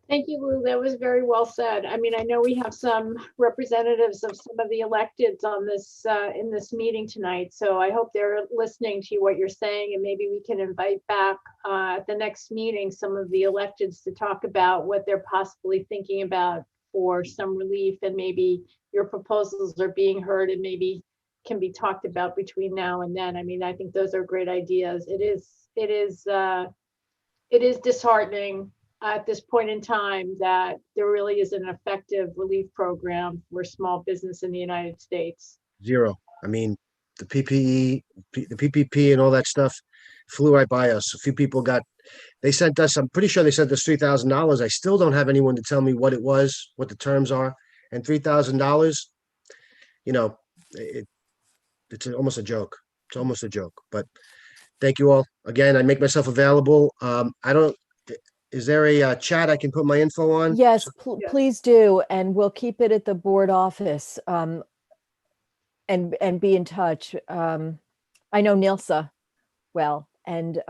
Thank you, Lou. That was very well said. I mean, I know we have some representatives of some of the electeds on this in this meeting tonight, so I hope they're listening to what you're saying, and maybe we can invite back at the next meeting some of the electeds to talk about what they're possibly thinking about for some relief, and maybe your proposals are being heard and maybe can be talked about between now and then. I mean, I think those are great ideas. It is disheartening at this point in time that there really is an effective relief program for small business in the United States. Zero. I mean, the PPE, the PPP and all that stuff flew right by us. A few people they sent us, I'm pretty sure they sent us $3,000. I still don't have anyone to tell me what it was, what the terms are. And $3,000, you know, it's almost a joke. It's almost a joke, but thank you all. Again, I make myself available. Is there a chat I can put my info on? Yes, Yes. please do. And we'll keep it at the board office, and be in touch. I know Nilsa well, and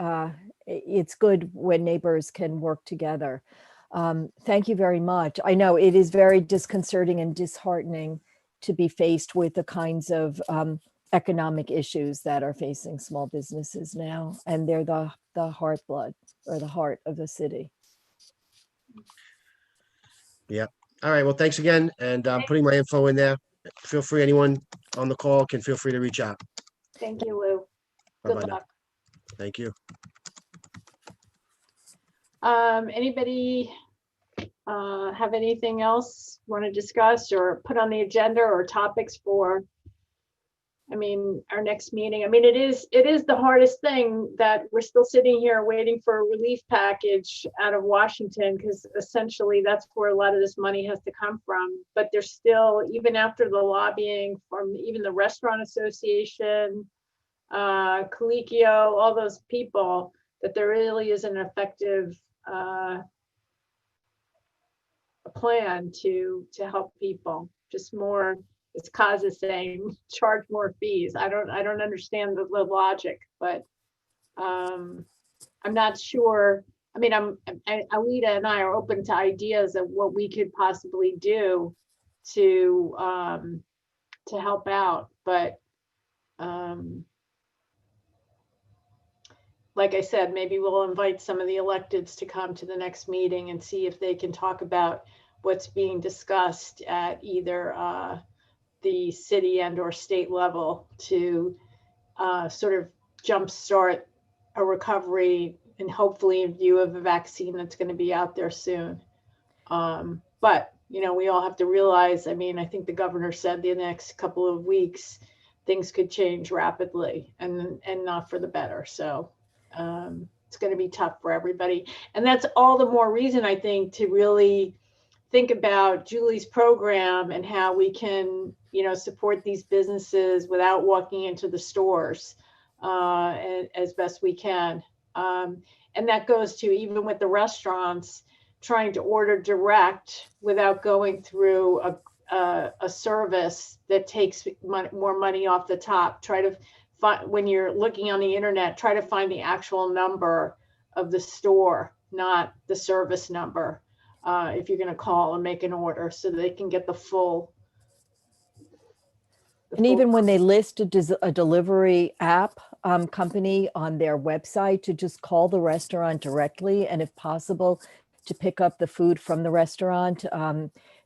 it's good when neighbors can work together. Thank you very much. I know it is very disconcerting and disheartening to be faced with the kinds of economic issues that are facing small businesses now, and they're the heartblood or the heart of the city. Yeah. All right. Well, thanks again. And I'm putting my info in there. Feel free, anyone on the call can feel free to reach out. Thank you, Lou. Bye-bye Good now. luck. Thank you. Anybody have anything else want to discuss or put on the agenda or topics for, I mean, our next meeting? I mean, it is the hardest thing that we're still sitting here waiting for a relief package out of Washington, because essentially that's where a lot of this money has to come from. But there's still, even after the lobbying from even the Restaurant Association, Colicchio, all those people, that there really is an effective plan to help people. Just more, as Kaz is saying, charge more fees. I don't understand the logic, but I'm not sure. I mean, Alita and I are open to ideas of what we could possibly do to help out, but like I said, maybe we'll invite some of the electeds to come to the next meeting and see if they can talk about what's being discussed at either the city and or state level to sort of jumpstart a recovery, and hopefully in view of a vaccine that's going to be out there soon. But, you know, we all have to realize, I mean, I think the governor said the next couple of weeks, things could change rapidly and not for the better. So it's going to be tough for everybody. And that's all the more reason, I think, to really think about Julie's program and how we can, you know, support these businesses without walking into the stores as best we can. And that goes to even with the restaurants, trying to order direct without going through a service that takes more money off the top. Try to find, when you're looking on the internet, try to find the actual number of the store, not the service number, if you're going to call and make an order, so they can get the full. And even when they list a delivery app company on their website, to just call the restaurant directly, and if possible, to pick up the food from the restaurant,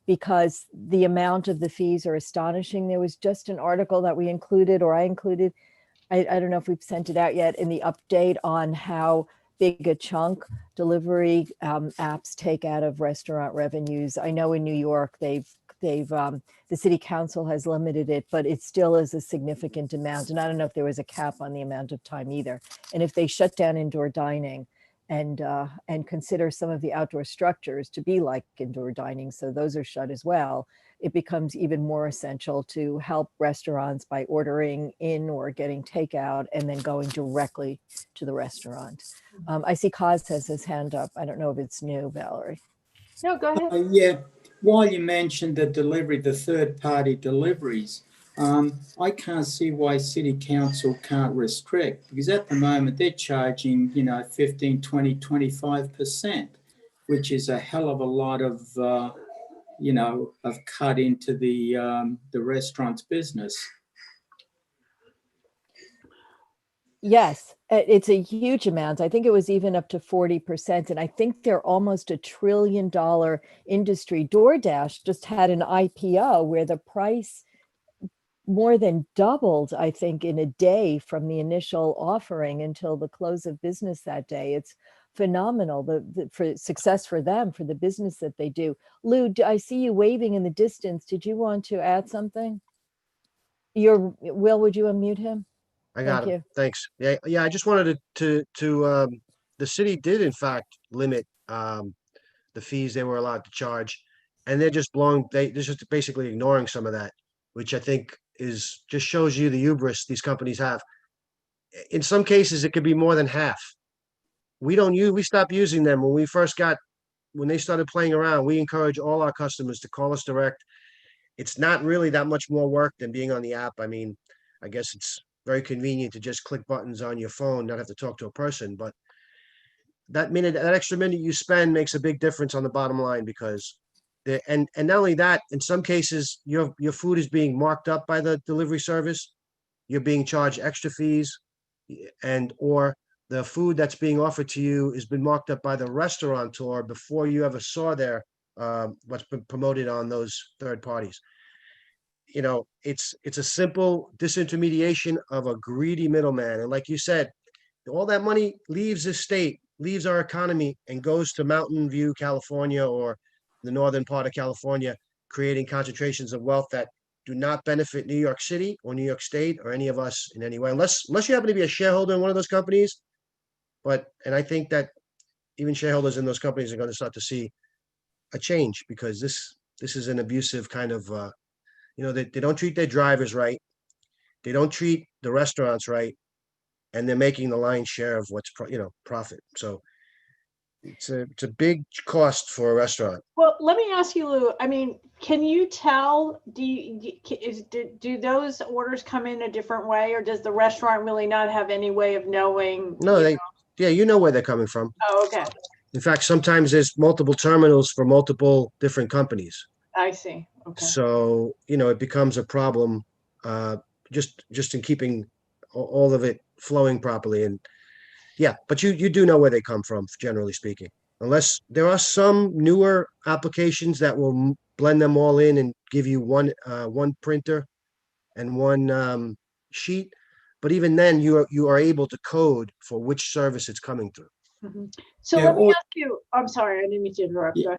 because the amount of the fees are astonishing. There was just an article that we included, or I included, I don't know if we've sent it out yet, in the update on how big a chunk delivery apps take out of restaurant revenues. I know in New York, the city council has limited it, but it still is a significant amount. And I don't know if there was a cap on the amount of time either. And if they shut down indoor dining and consider some of the outdoor structures to be like indoor dining, so those are shut as well, it becomes even more essential to help restaurants by ordering in or getting takeout and then going directly to the restaurant. I see Kaz has his hand up. I don't know if it's new, Valerie. No, go ahead. Yeah, while you mentioned the delivery, the third-party deliveries, I can't see why City Council can't restrict, because at the moment they're charging, 15, 20, 25%, which is a hell of a lot of, of cut into the restaurant's business. Yes, it's a huge amount. I think it was even up to 40%. And I think they're almost $1 trillion industry. DoorDash just had an IPO where the price more than doubled, I think, in a day from the initial offering until the close of business that day. It's phenomenal for success for them, for the business that they do. Lou, I see you waving in the distance. Did you want to add something? Will, would you unmute him? I got Thank him. you. Thanks. Yeah, yeah. I just wanted to the city did in fact limit the fees they were allowed to charge, and they're just they're just basically ignoring some of that, which I think is just shows you the hubris these companies have. In some cases, it could be more than half. We stopped using them when they started playing around. We encourage all our customers to call us direct. It's not really that much more work than being on the app. I mean, I guess it's very convenient to just click buttons on your phone, not have to talk to a person. But that extra minute you spend makes a big difference on the bottom line, because and not only that, in some cases, your food is being marked up by the delivery service. You're being charged extra fees, or the food that's being offered to you has been marked up by the restaurateur before you ever saw what's been promoted on those third parties. It's a simple disintermediation of a greedy middleman. And like you said, all that money leaves this state, leaves our economy, and goes to Mountain View, California, or the northern part of California, creating concentrations of wealth that do not benefit New York City or New York State or any of us in any way, unless you happen to be a shareholder in one of those companies. And I think that even shareholders in those companies are going to start to see a change, because this is an abusive kind of, they don't treat their drivers right. They don't treat the restaurants right, and they're making the lion's share of what's profit. So it's a big cost for a restaurant. Well, let me ask you, Lou. I mean, can you tell? Do those orders come in a different way, or does the restaurant really not have any way of knowing? No, you know where they're coming from. Oh, okay. In fact, sometimes there's multiple terminals for multiple different companies. I see. Okay. So it becomes a problem, just in keeping all of it flowing properly. And yeah, but you do know where they come from, generally speaking, unless there are some newer applications that will blend them all in and give you one printer and one sheet. But even then, you are able to code for which service it's coming through. Mm-hmm. So let me ask you. I'm sorry, I didn't mean to interrupt. Go ahead.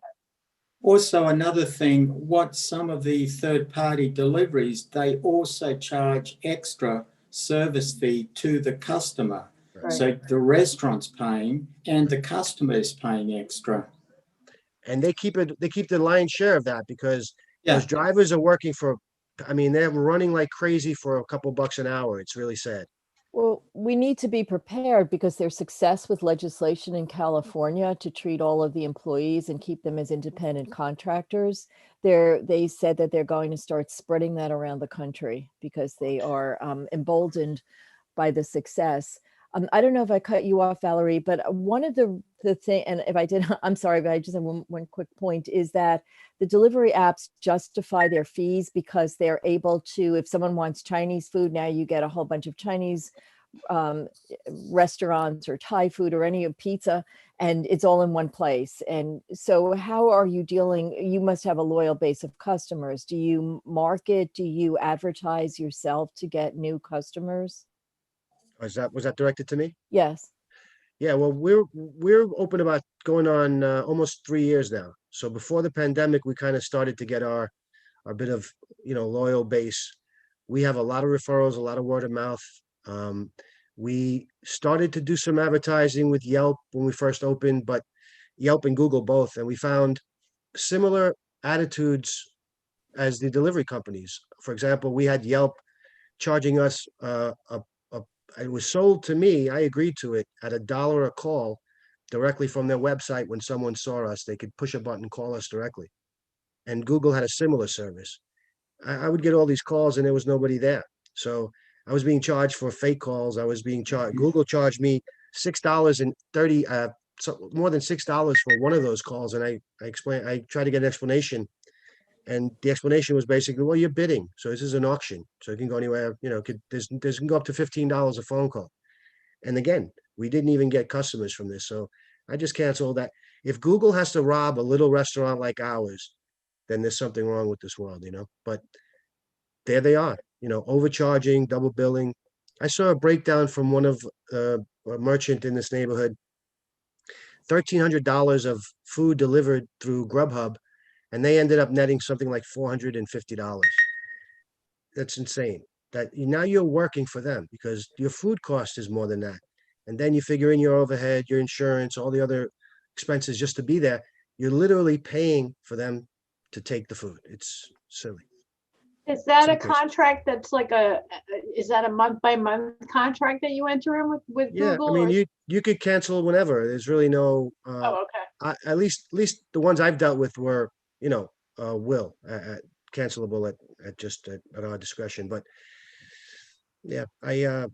Also, another thing, what some of the third-party deliveries, they also charge extra service fee to the customer. Right. So the restaurant's paying and the customer is paying extra. And they keep the lion's share of that, because those drivers are working they're running like crazy for a couple bucks an hour. It's really sad. Well, we need to be prepared, because there's success with legislation in California to treat all of the employees and keep them as independent contractors. They said that they're going to start spreading that around the country, because they are emboldened by the success. I don't know if I cut you off, Valerie, but one of the thing, and if I did, I'm sorry, but I just have one quick point, is that the delivery apps justify their fees because they're able to, if someone wants Chinese food, now you get a whole bunch of Chinese restaurants or Thai food or any of pizza, and it's all in one place. And so how are you dealing? You must have a loyal base of customers. Do you market? Do you advertise yourself to get new customers? Was that directed to me? Yes. Yeah, well, we're open about going on almost 3 years now. So before the pandemic, we kind of started to get our bit of loyal base. We have a lot of referrals, a lot of word of mouth. We started to do some advertising with Yelp when we first opened, but Yelp and Google both, and we found similar attitudes as the delivery companies. For example, we had Yelp charging us it was sold to me, I agreed to it, at $1 a call directly from their website. When someone saw us, they could push a button, call us directly. And Google had a similar service. I would get all these calls and there was nobody there. So I was being charged for fake calls. I was being charged. Google charged me $6.30, more than $6 for one of those calls. And I tried to get an explanation. And the explanation was basically, well, you're bidding. So this is an auction. So it can go anywhere, this can go up to $15 a phone call. And again, we didn't even get customers from this. So I just canceled that. If Google has to rob a little restaurant like ours, then there's something wrong with this world, but there they are, overcharging, double billing. I saw a breakdown from one of a merchant in this neighborhood, $1,300 of food delivered through Grubhub, and they ended up netting something like $450. That's insane. That now you're working for them because your food cost is more than that. And then you figure in your overhead, your insurance, all the other expenses just to be there. You're literally paying for them to take the food. It's silly. Is that a Some cases. contract that's like is that a month by month contract that you enter in with Yeah, Google? I mean, you could cancel whenever. There's really no. Oh, okay. At least the ones I've dealt with were, cancelable at our discretion. But yeah, I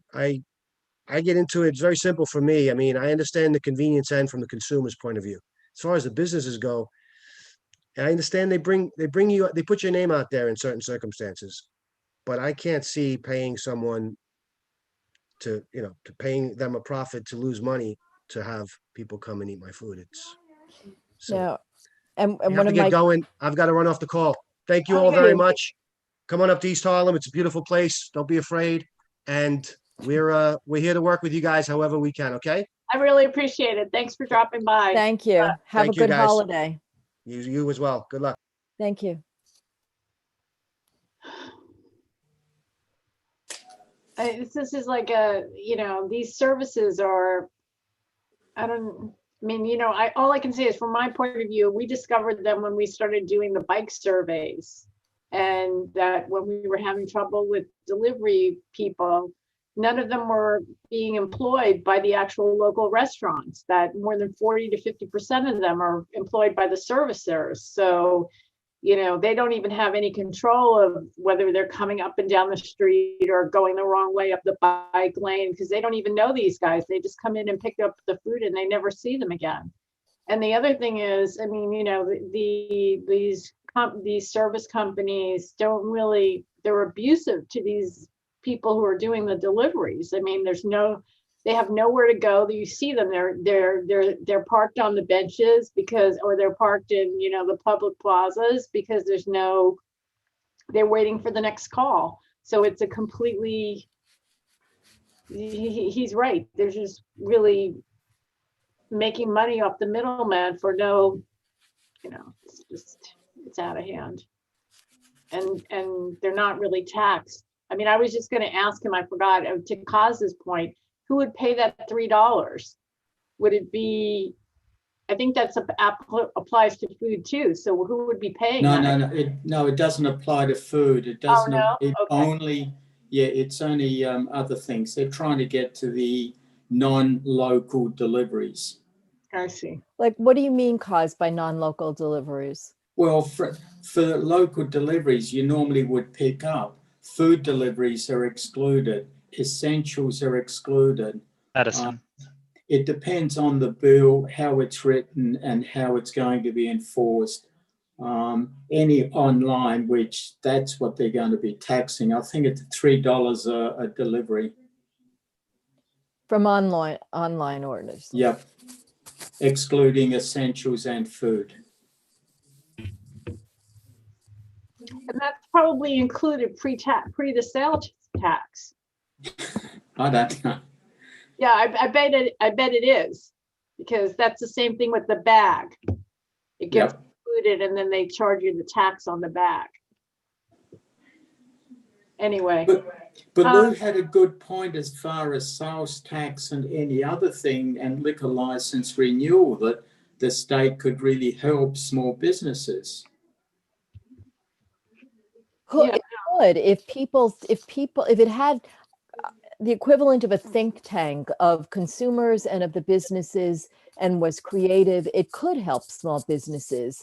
get into it. It's very simple for me. I mean, I understand the convenience end from the consumer's point of view. As far as the businesses go, I understand they put your name out there in certain circumstances, but I can't see paying someone to paying them a profit to lose money to have people come and eat my food. It's so No, and I have one to of get my going. I've got to run off the call. Thank you all Okay. very much. Come on up to East Harlem. It's a beautiful place. Don't be afraid. And we're here to work with you guys however we can. Okay. I really appreciate it. Thanks for dropping by. thank you. Have a thank you, good guys. holiday. You as well. Good luck. Thank you. This is like these services are, all I can say is from my point of view, we discovered them when we started doing the bike surveys. And that when we were having trouble with delivery people, none of them were being employed by the actual local restaurants, that more than 40 to 50% of them are employed by the servicers. So, they don't even have any control of whether they're coming up and down the street or going the wrong way up the bike lane, because they don't even know these guys. They just come in and pick up the food and they never see them again. And the other thing is, these service companies they're abusive to these people who are doing the deliveries. I mean, they have nowhere to go. You see them, they're parked on the benches or they're parked in, the public plazas because they're waiting for the next call. So it's a completely, he's right. There's just really making money off the middleman for no, it's out of hand. And they're not really taxed. I mean, I was just going to ask him, I forgot, to Kaz's point, who would pay that $3? Would it be, I think that's applies to food too. So who would be paying that? No, it doesn't apply to food. It doesn't. No? It Okay. only, it's only other things. They're trying to get to the non-local deliveries. I see. Like, what do you mean caused by non-local deliveries? Well, for local deliveries, you normally would pick up. Food deliveries are excluded. Essentials are excluded. Medicine. It depends on the bill, how it's written, and how it's going to be enforced. Any online, which that's what they're going to be taxing. I think it's $3 a delivery. From online orders. Yep. Excluding essentials and food. And that's probably included pre the sale tax. I don't know. Yeah, I bet it is, because that's the same thing with the bag. It gets included and then they charge you the tax on the bag. Anyway. But Lou had a good point as far as sales tax and any other thing and liquor license renewal, that the state could really help small businesses. It could, if it had the equivalent of a think tank of consumers and of the businesses and was creative, it could help small businesses.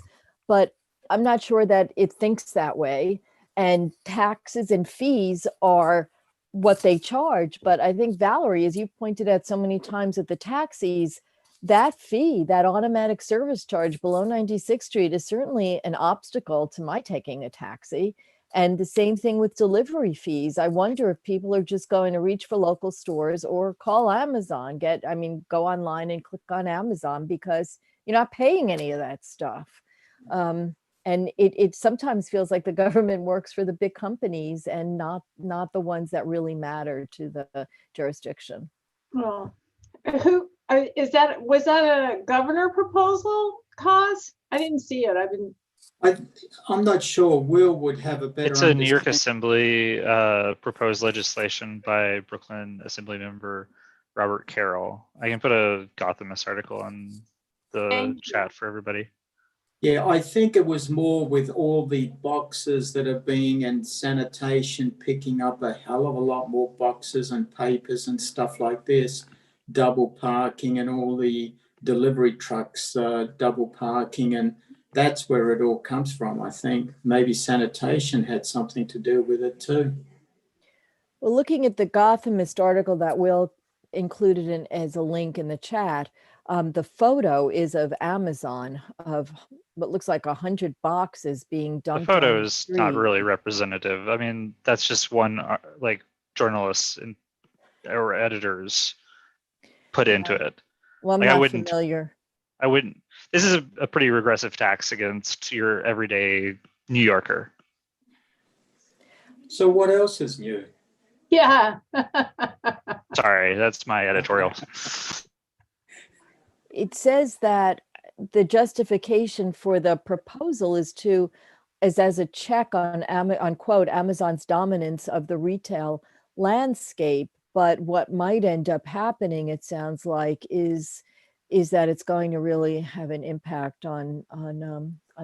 But I'm not sure that it thinks that way. And taxes and fees are what they charge. But I think, Valerie, as you pointed out so many times at the taxis, that fee, that automatic service charge below 96th Street is certainly an obstacle to my taking a taxi. And the same thing with delivery fees. I wonder if people are just going to reach for local stores or call Amazon, go online and click on Amazon because you're not paying any of that stuff. And it sometimes feels like the government works for the big companies and not the ones that really matter to the jurisdiction. Well, was that a governor proposal, Cause? I didn't see it. I'm not sure. Will would have a better It's a New York understanding. Assembly proposed legislation by Brooklyn Assembly member Robert Carroll. I can put a Gothamist article on the chat for everybody. Yeah, I think it was more with all the boxes that are being and sanitation picking up a hell of a lot more boxes and papers and stuff like this, double parking and all the delivery trucks double parking, and that's where it all comes from. I think maybe sanitation had something to do with it too. Well, looking at the Gothamist article that Will included as a link in the chat, the photo is of Amazon of what looks like 100 boxes being dumped. The photo is not really representative. I mean, that's just one like journalists or editors put into it. Well, I'm not familiar. I wouldn't. This is a pretty regressive tax against your everyday New Yorker. So what else is new? Yeah. Sorry, that's my editorial. It says that the justification for the proposal is as a check on quote Amazon's dominance of the retail landscape. But what might end up happening, it sounds like, is that it's going to really have an impact on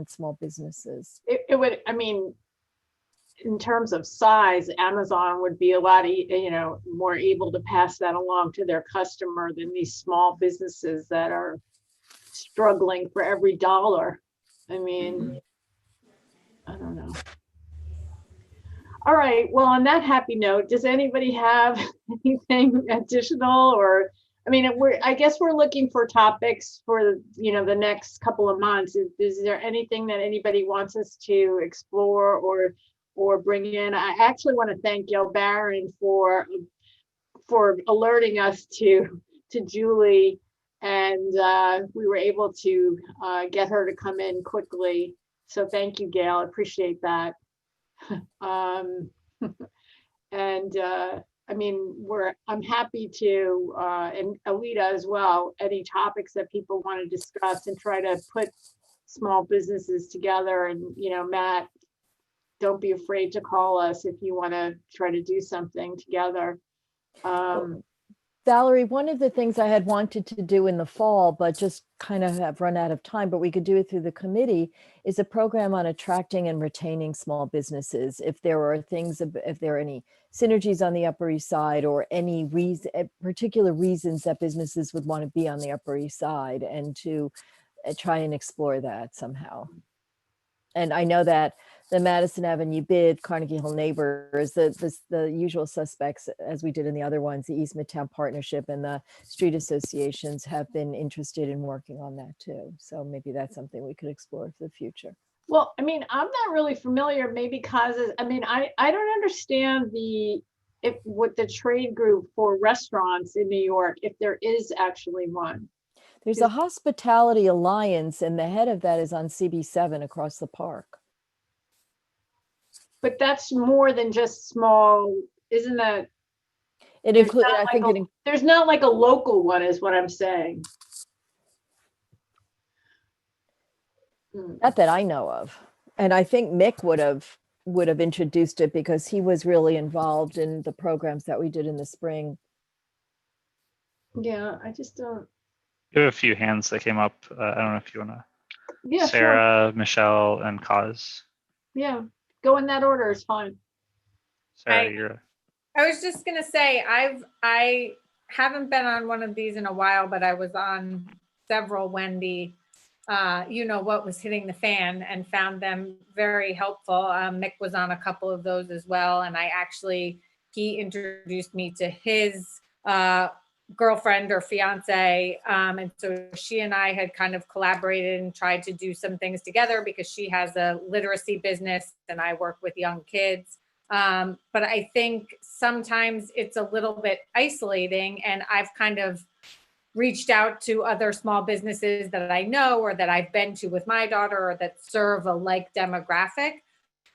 small businesses. It would. I mean, in terms of size, Amazon would be a lot, more able to pass that along to their customer than these small businesses that are struggling for every dollar. I mean, I don't know. All right. Well, on that happy note, does anybody have anything additional, or, I mean, I guess we're looking for topics for, the next couple of months. Is there anything that anybody wants us to explore or bring in? I actually want to thank Gail Barron for alerting us to Julie, and we were able to get her to come in quickly. So thank you, Gail. I appreciate that. I mean, I'm happy to, and Alita as well, any topics that people want to discuss and try to put small businesses together. And, Matt, don't be afraid to call us if you want to try to do something together. Valerie, one of the things I had wanted to do in the fall, but just kind of have run out of time, but we could do it through the committee, is a program on attracting and retaining small businesses. If there are any synergies on the Upper East Side, or any particular reasons that businesses would want to be on the Upper East Side, and to try and explore that somehow. And I know that the Madison Avenue bid, Carnegie Hill Neighbors, the usual suspects, as we did in the other ones, the East Midtown Partnership and the street associations have been interested in working on that too. So maybe that's something we could explore for the future. Well, I mean, I'm not really familiar, maybe causes, I mean, I don't understand with the trade group for restaurants in New York, if there is actually one. There's a hospitality alliance, and the head of that is on CB7 across the park. But that's more than just small, isn't that? It includes, I think there's not like a local one, is what I'm saying. Not that I know of. And I think Mick would have introduced it because he was really involved in the programs that we did in the spring. Yeah, I just don't. You have a few hands that came up. I don't know if you want to. Yeah, Sarah, sure. Michelle, and Cause. Yeah, go in that order is fine. Sarah, I was just gonna say I haven't been on one of these in a while, but I was on several Wendy. What was hitting the fan, and found them very helpful. Mick was on a couple of those as well, and he introduced me to his girlfriend or fiance. And so she and I had kind of collaborated and tried to do some things together because she has a literacy business and I work with young kids. But I think sometimes it's a little bit isolating, and I've kind of reached out to other small businesses that I know or that I've been to with my daughter or that serve a like demographic.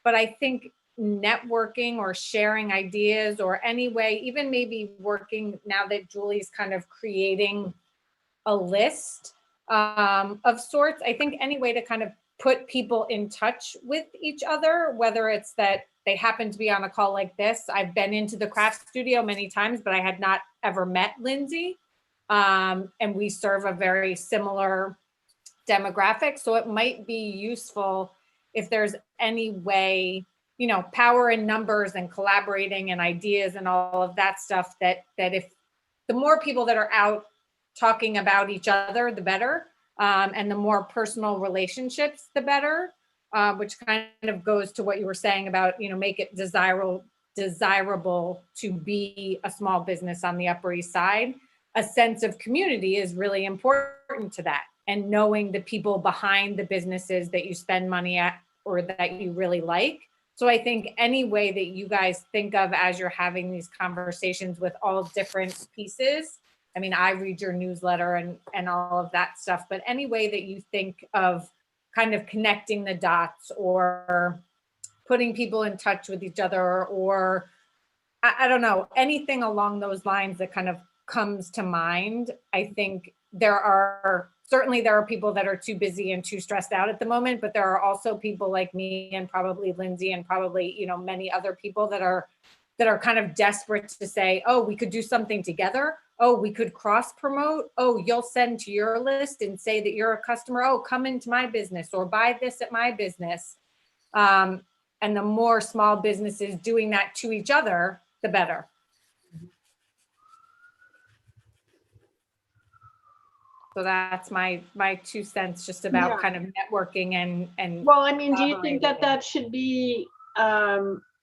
But I think networking or sharing ideas or any way, even maybe working now that Julie's kind of creating a list of sorts, I think any way to kind of put people in touch with each other, whether it's that they happen to be on a call like this. I've been into the craft studio many times, but I had not ever met Lindsay. And we serve a very similar demographic. So it might be useful if there's any way, you know, power in numbers and collaborating and ideas and all of that stuff, that if the more people that are out talking about each other, the better. And the more personal relationships, the better, which kind of goes to what you were saying about, you know, make it desirable to be a small business on the Upper East Side. A sense of community is really important to that. And knowing the people behind the businesses that you spend money at or that you really like. So I think any way that you guys think of as you're having these conversations with all different pieces. I mean, I read your newsletter and all of that stuff, but any way that you think of kind of connecting the dots or putting people in touch with each other, or I don't know, anything along those lines that kind of comes to mind. I think there are people that are too busy and too stressed out at the moment, but there are also people like me and probably Lindsay and probably, you know, many other people that are kind of desperate to say, oh, we could do something together. Oh, we could cross promote. Oh, you'll send to your list and say that you're a customer. Oh, come into my business or buy this at my business. And the more small businesses doing that to each other, the better. So that's my 2 cents just about kind of networking and well, I mean, do you think that should be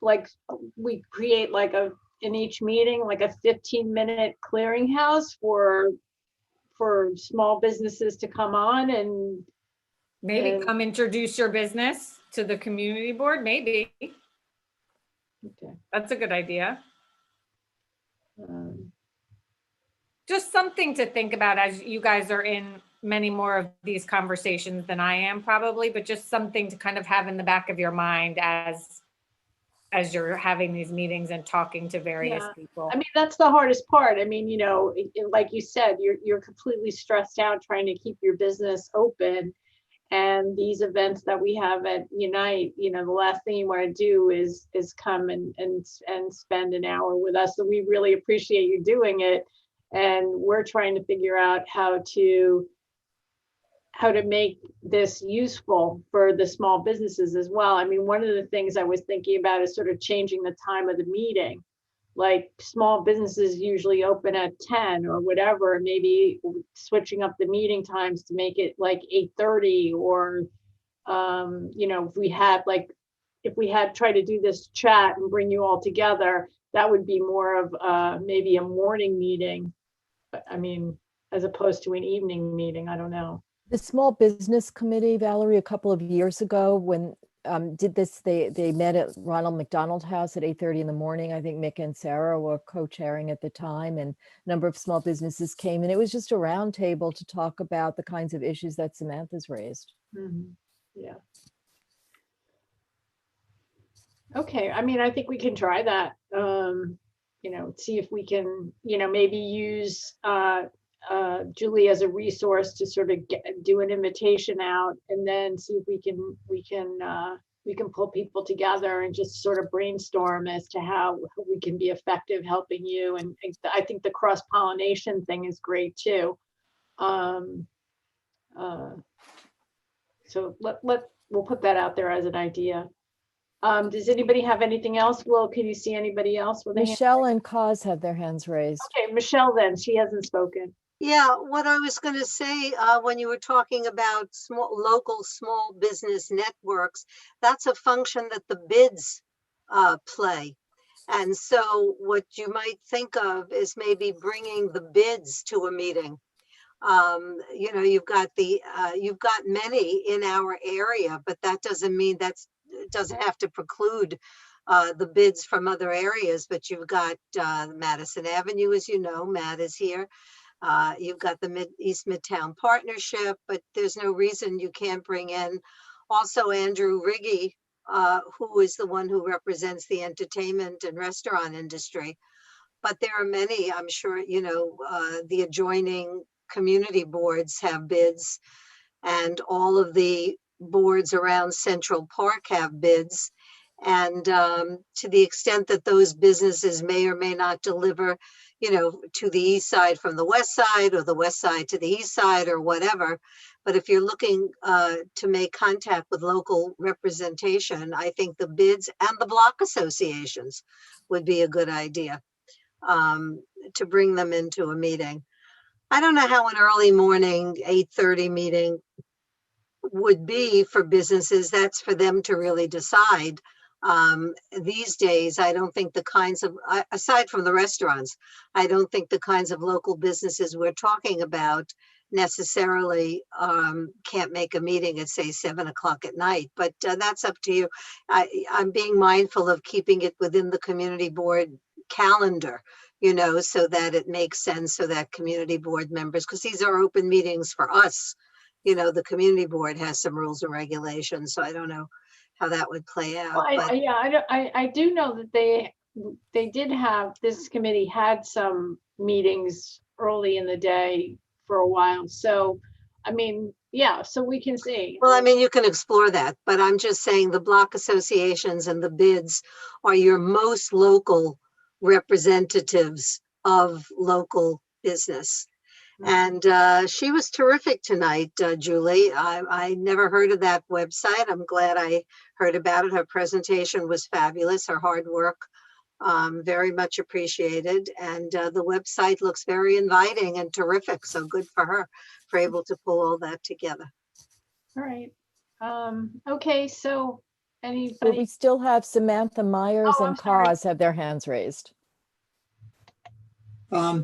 like we create like in each meeting, like a 15-minute clearinghouse for small businesses to come on and maybe come introduce your business to the community board? Maybe. Okay. That's a good idea. Just something to think about as you guys are in many more of these conversations than I am probably, but just something to kind of have in the back of your mind as you're having these meetings and talking to various people. I mean, that's the hardest part. I mean, you know, like you said, you're completely stressed out trying to keep your business open. And these events that we have at Unite, you know, the last thing you want to do is come and spend an hour with us. So we really appreciate you doing it. And we're trying to figure out how to make this useful for the small businesses as well. I mean, one of the things I was thinking about is sort of changing the time of the meeting. Like small businesses usually open at 10 or whatever, maybe switching up the meeting times to make it like 8:30, or you know, if we had tried to do this chat and bring you all together, that would be more of maybe a morning meeting. I mean, as opposed to an evening meeting. I don't know. The Small Business Committee, Valerie, a couple of years ago when did this, they met at Ronald McDonald House at 8:30 in the morning. I think Mick and Sarah were co-chairing at the time, and a number of small businesses came, and it was just a round table to talk about the kinds of issues that Samantha's raised. Mm-hmm. Yeah. Okay, I mean, I think we can try that. You know, see if we can, you know, maybe use Julie as a resource to sort of do an invitation out, and then see if we can pull people together and just sort of brainstorm as to how we can be effective helping you. And I think the cross-pollination thing is great too. So we'll put that out there as an idea. Does anybody have anything else? Will, can you see anybody else with a hand? Michelle and Kaz have their hands raised. Okay, Michelle, then she hasn't spoken. Yeah, what I was going to say when you were talking about local small business networks, that's a function that the bids play. And so what you might think of is maybe bringing the bids to a meeting. You know, you've got many in our area, but that doesn't mean doesn't have to preclude the bids from other areas. But you've got Madison Avenue, as you know, Matt is here. You've got the East Midtown Partnership, but there's no reason you can't bring in also Andrew Riggy, who is the one who represents the entertainment and restaurant industry. But there are many, I'm sure, you know, the adjoining community boards have bids, and all of the boards around Central Park have bids. And to the extent that those businesses may or may not deliver, you know, to the east side from the west side, or the west side to the east side, or whatever. But if you're looking to make contact with local representation, I think the bids and the block associations would be a good idea to bring them into a meeting. I don't know how an early morning 8:30 meeting would be for businesses. That's for them to really decide. These days, I don't think the kinds of, aside from the restaurants, I don't think the kinds of local businesses we're talking about necessarily can't make a meeting at, say, 7 o'clock at night, but that's up to you. I'm being mindful of keeping it within the community board calendar, you know, so that it makes sense, so that community board members, because these are open meetings for us, you know, the community board has some rules and regulations, so I don't know how that would play out. Well, But I do know that they did have, this committee had some meetings early in the day for a while. So, I mean, yeah, so we can see. well, I mean, you can explore that, but I'm just saying the block associations and the bids are your most local representatives of local business. And she was terrific tonight, Julie. I never heard of that website. I'm glad I heard about it. Her presentation was fabulous. Her hard work, very much appreciated. And the website looks very inviting and terrific. So good for her for able to pull all that together. All right. Okay, so So anybody? we still have Samantha Myers Oh, and I'm sorry. Kaz have their hands raised. I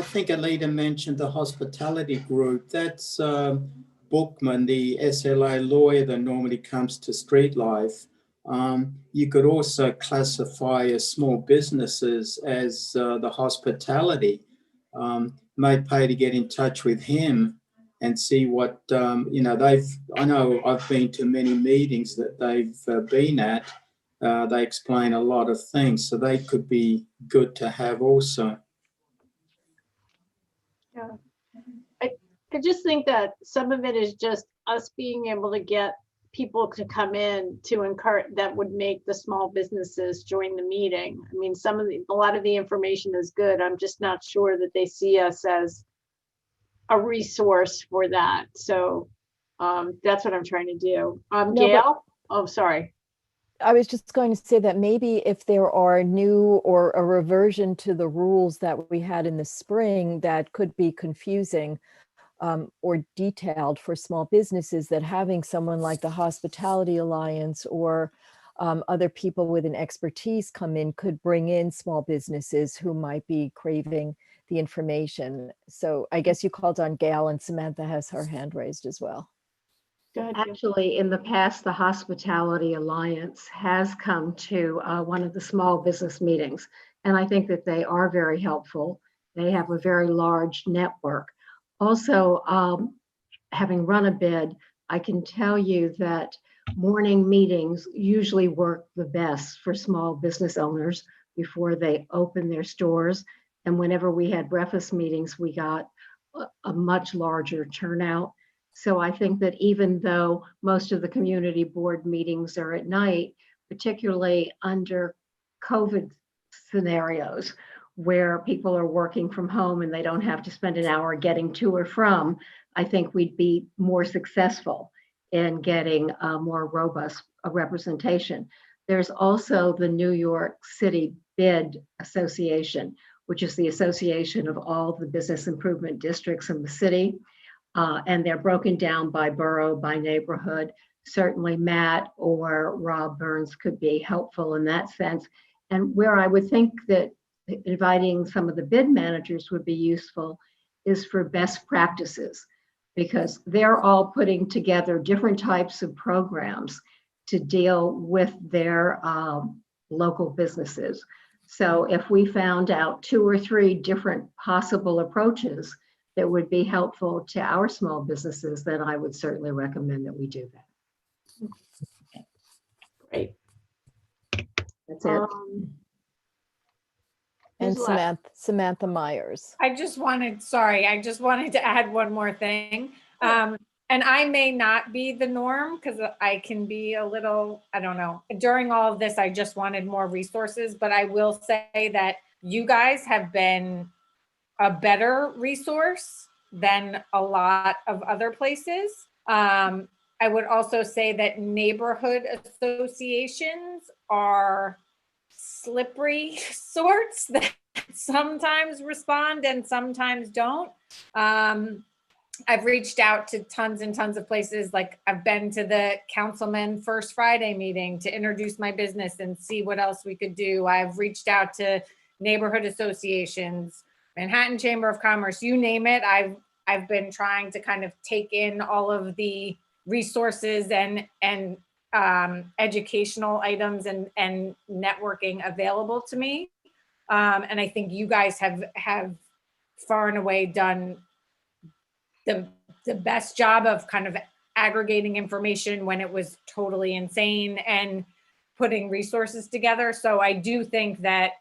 think Alita mentioned the hospitality group. That's Bookman, the SLA lawyer that normally comes to Street Life. You could also classify as small businesses as the hospitality. May pay to get in touch with him and see what, you know, I know I've been to many meetings that they've been at. They explain a lot of things, so they could be good to have also. Yeah. I just think that some of it is just us being able to get people to come in to encourage, that would make the small businesses join the meeting. I mean, a lot of the information is good. I'm just not sure that they see us as a resource for that. So that's what I'm trying to do. No, Gail? Oh, sorry. I was just going to say that maybe if there are new or a reversion to the rules that we had in the spring that could be confusing or detailed for small businesses, that having someone like the Hospitality Alliance or other people with an expertise come in could bring in small businesses who might be craving the information. So I guess you called on Gail, and Samantha has her hand raised as well. Actually, in the past, the Hospitality Alliance has come to one of the small business meetings, and I think that they are very helpful. They have a very large network. Also, having run a bid, I can tell you that morning meetings usually work the best for small business owners before they open their stores. And whenever we had breakfast meetings, we got a much larger turnout. So I think that even though most of the community board meetings are at night, particularly under COVID scenarios where people are working from home and they don't have to spend an hour getting to or from, I think we'd be more successful in getting a more robust representation. There's also the New York City Bid Association, which is the association of all the business improvement districts in the city. And they're broken down by borough, by neighborhood. Certainly Matt or Rob Burns could be helpful in that sense. And where I would think that inviting some of the bid managers would be useful is for best practices, because they're all putting together different types of programs to deal with their local businesses. So if we found out 2 or 3 different possible approaches that would be helpful to our small businesses, then I would certainly recommend that we do that. Great. That's it. And Who's left? Samantha Myers. I just wanted to add one more thing. And I may not be the norm because I can be a little, I don't know. During all of this, I just wanted more resources, but I will say that you guys have been a better resource than a lot of other places. I would also say that neighborhood associations are slippery sorts that sometimes respond and sometimes don't. I've reached out to tons and tons of places. Like I've been to the Councilman First Friday meeting to introduce my business and see what else we could do. I've reached out to neighborhood associations, Manhattan Chamber of Commerce, you name it. I've been trying to kind of take in all of the resources and educational items and networking available to me. And I think you guys have far and away done the best job of kind of aggregating information when it was totally insane and putting resources together. So I do think that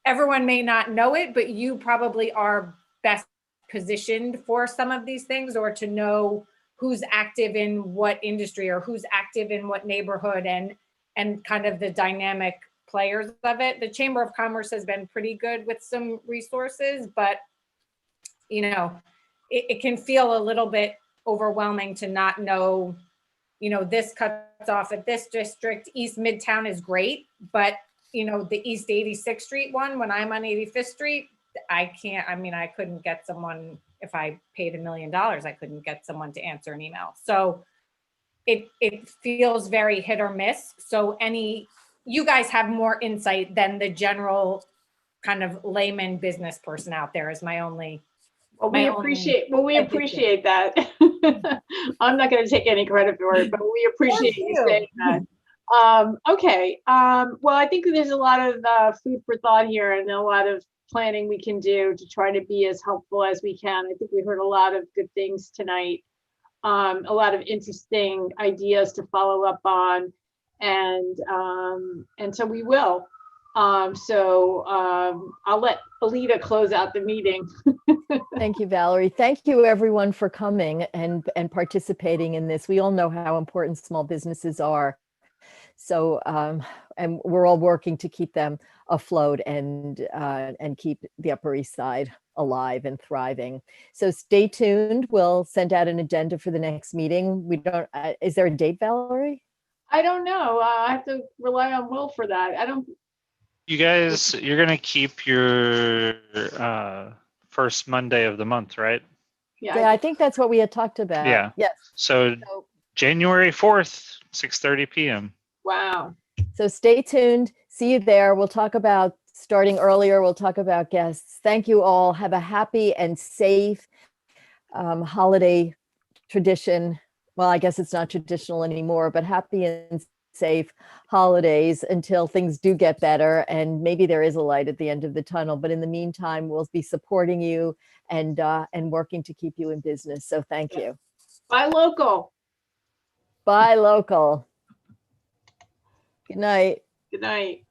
everyone may not know it, but you probably are best positioned for some of these things, or to know who's active in what industry or who's active in what neighborhood and kind of the dynamic players of it. The Chamber of Commerce has been pretty good with some resources, but you know, it can feel a little bit overwhelming to not know, you know, this cuts off at this district. East Midtown is great, but you know, the East 86th Street one, when I'm on 85th Street, I couldn't get someone, if I paid $1 million, I couldn't get someone to answer an email. So it feels very hit or miss. So you guys have more insight than the general kind of layman business person out there, is my only. We appreciate that. I'm not going to take any credit for it, but we appreciate you saying that. Okay. Well, I think there's a lot of food for thought here and a lot of planning we can do to try to be as helpful as we can. I think we heard a lot of good things tonight, a lot of interesting ideas to follow up on, and so we will. I'll let Alita close out the meeting. Thank you, Valerie. Thank you, everyone, for coming and participating in this. We all know how important small businesses are. So, and we're all working to keep them afloat and keep the Upper East Side alive and thriving. So stay tuned. We'll send out an agenda for the next meeting. Is there a date, Valerie? I don't know. I have to rely on Will for that. You guys, you're going to keep your first Monday of the month, right? Yeah, I think that's what we had talked about. Yeah. Yes. So January 4th, 6:30 p.m. Wow. So stay tuned. See you there. We'll talk about starting earlier. We'll talk about guests. Thank you all. Have a happy and safe holiday tradition. Well, I guess it's not traditional anymore, but happy and safe holidays until things do get better, and maybe there is a light at the end of the tunnel. But in the meantime, we'll be supporting you and working to keep you in business. So thank you. Buy local. Buy local. Good night. Good night.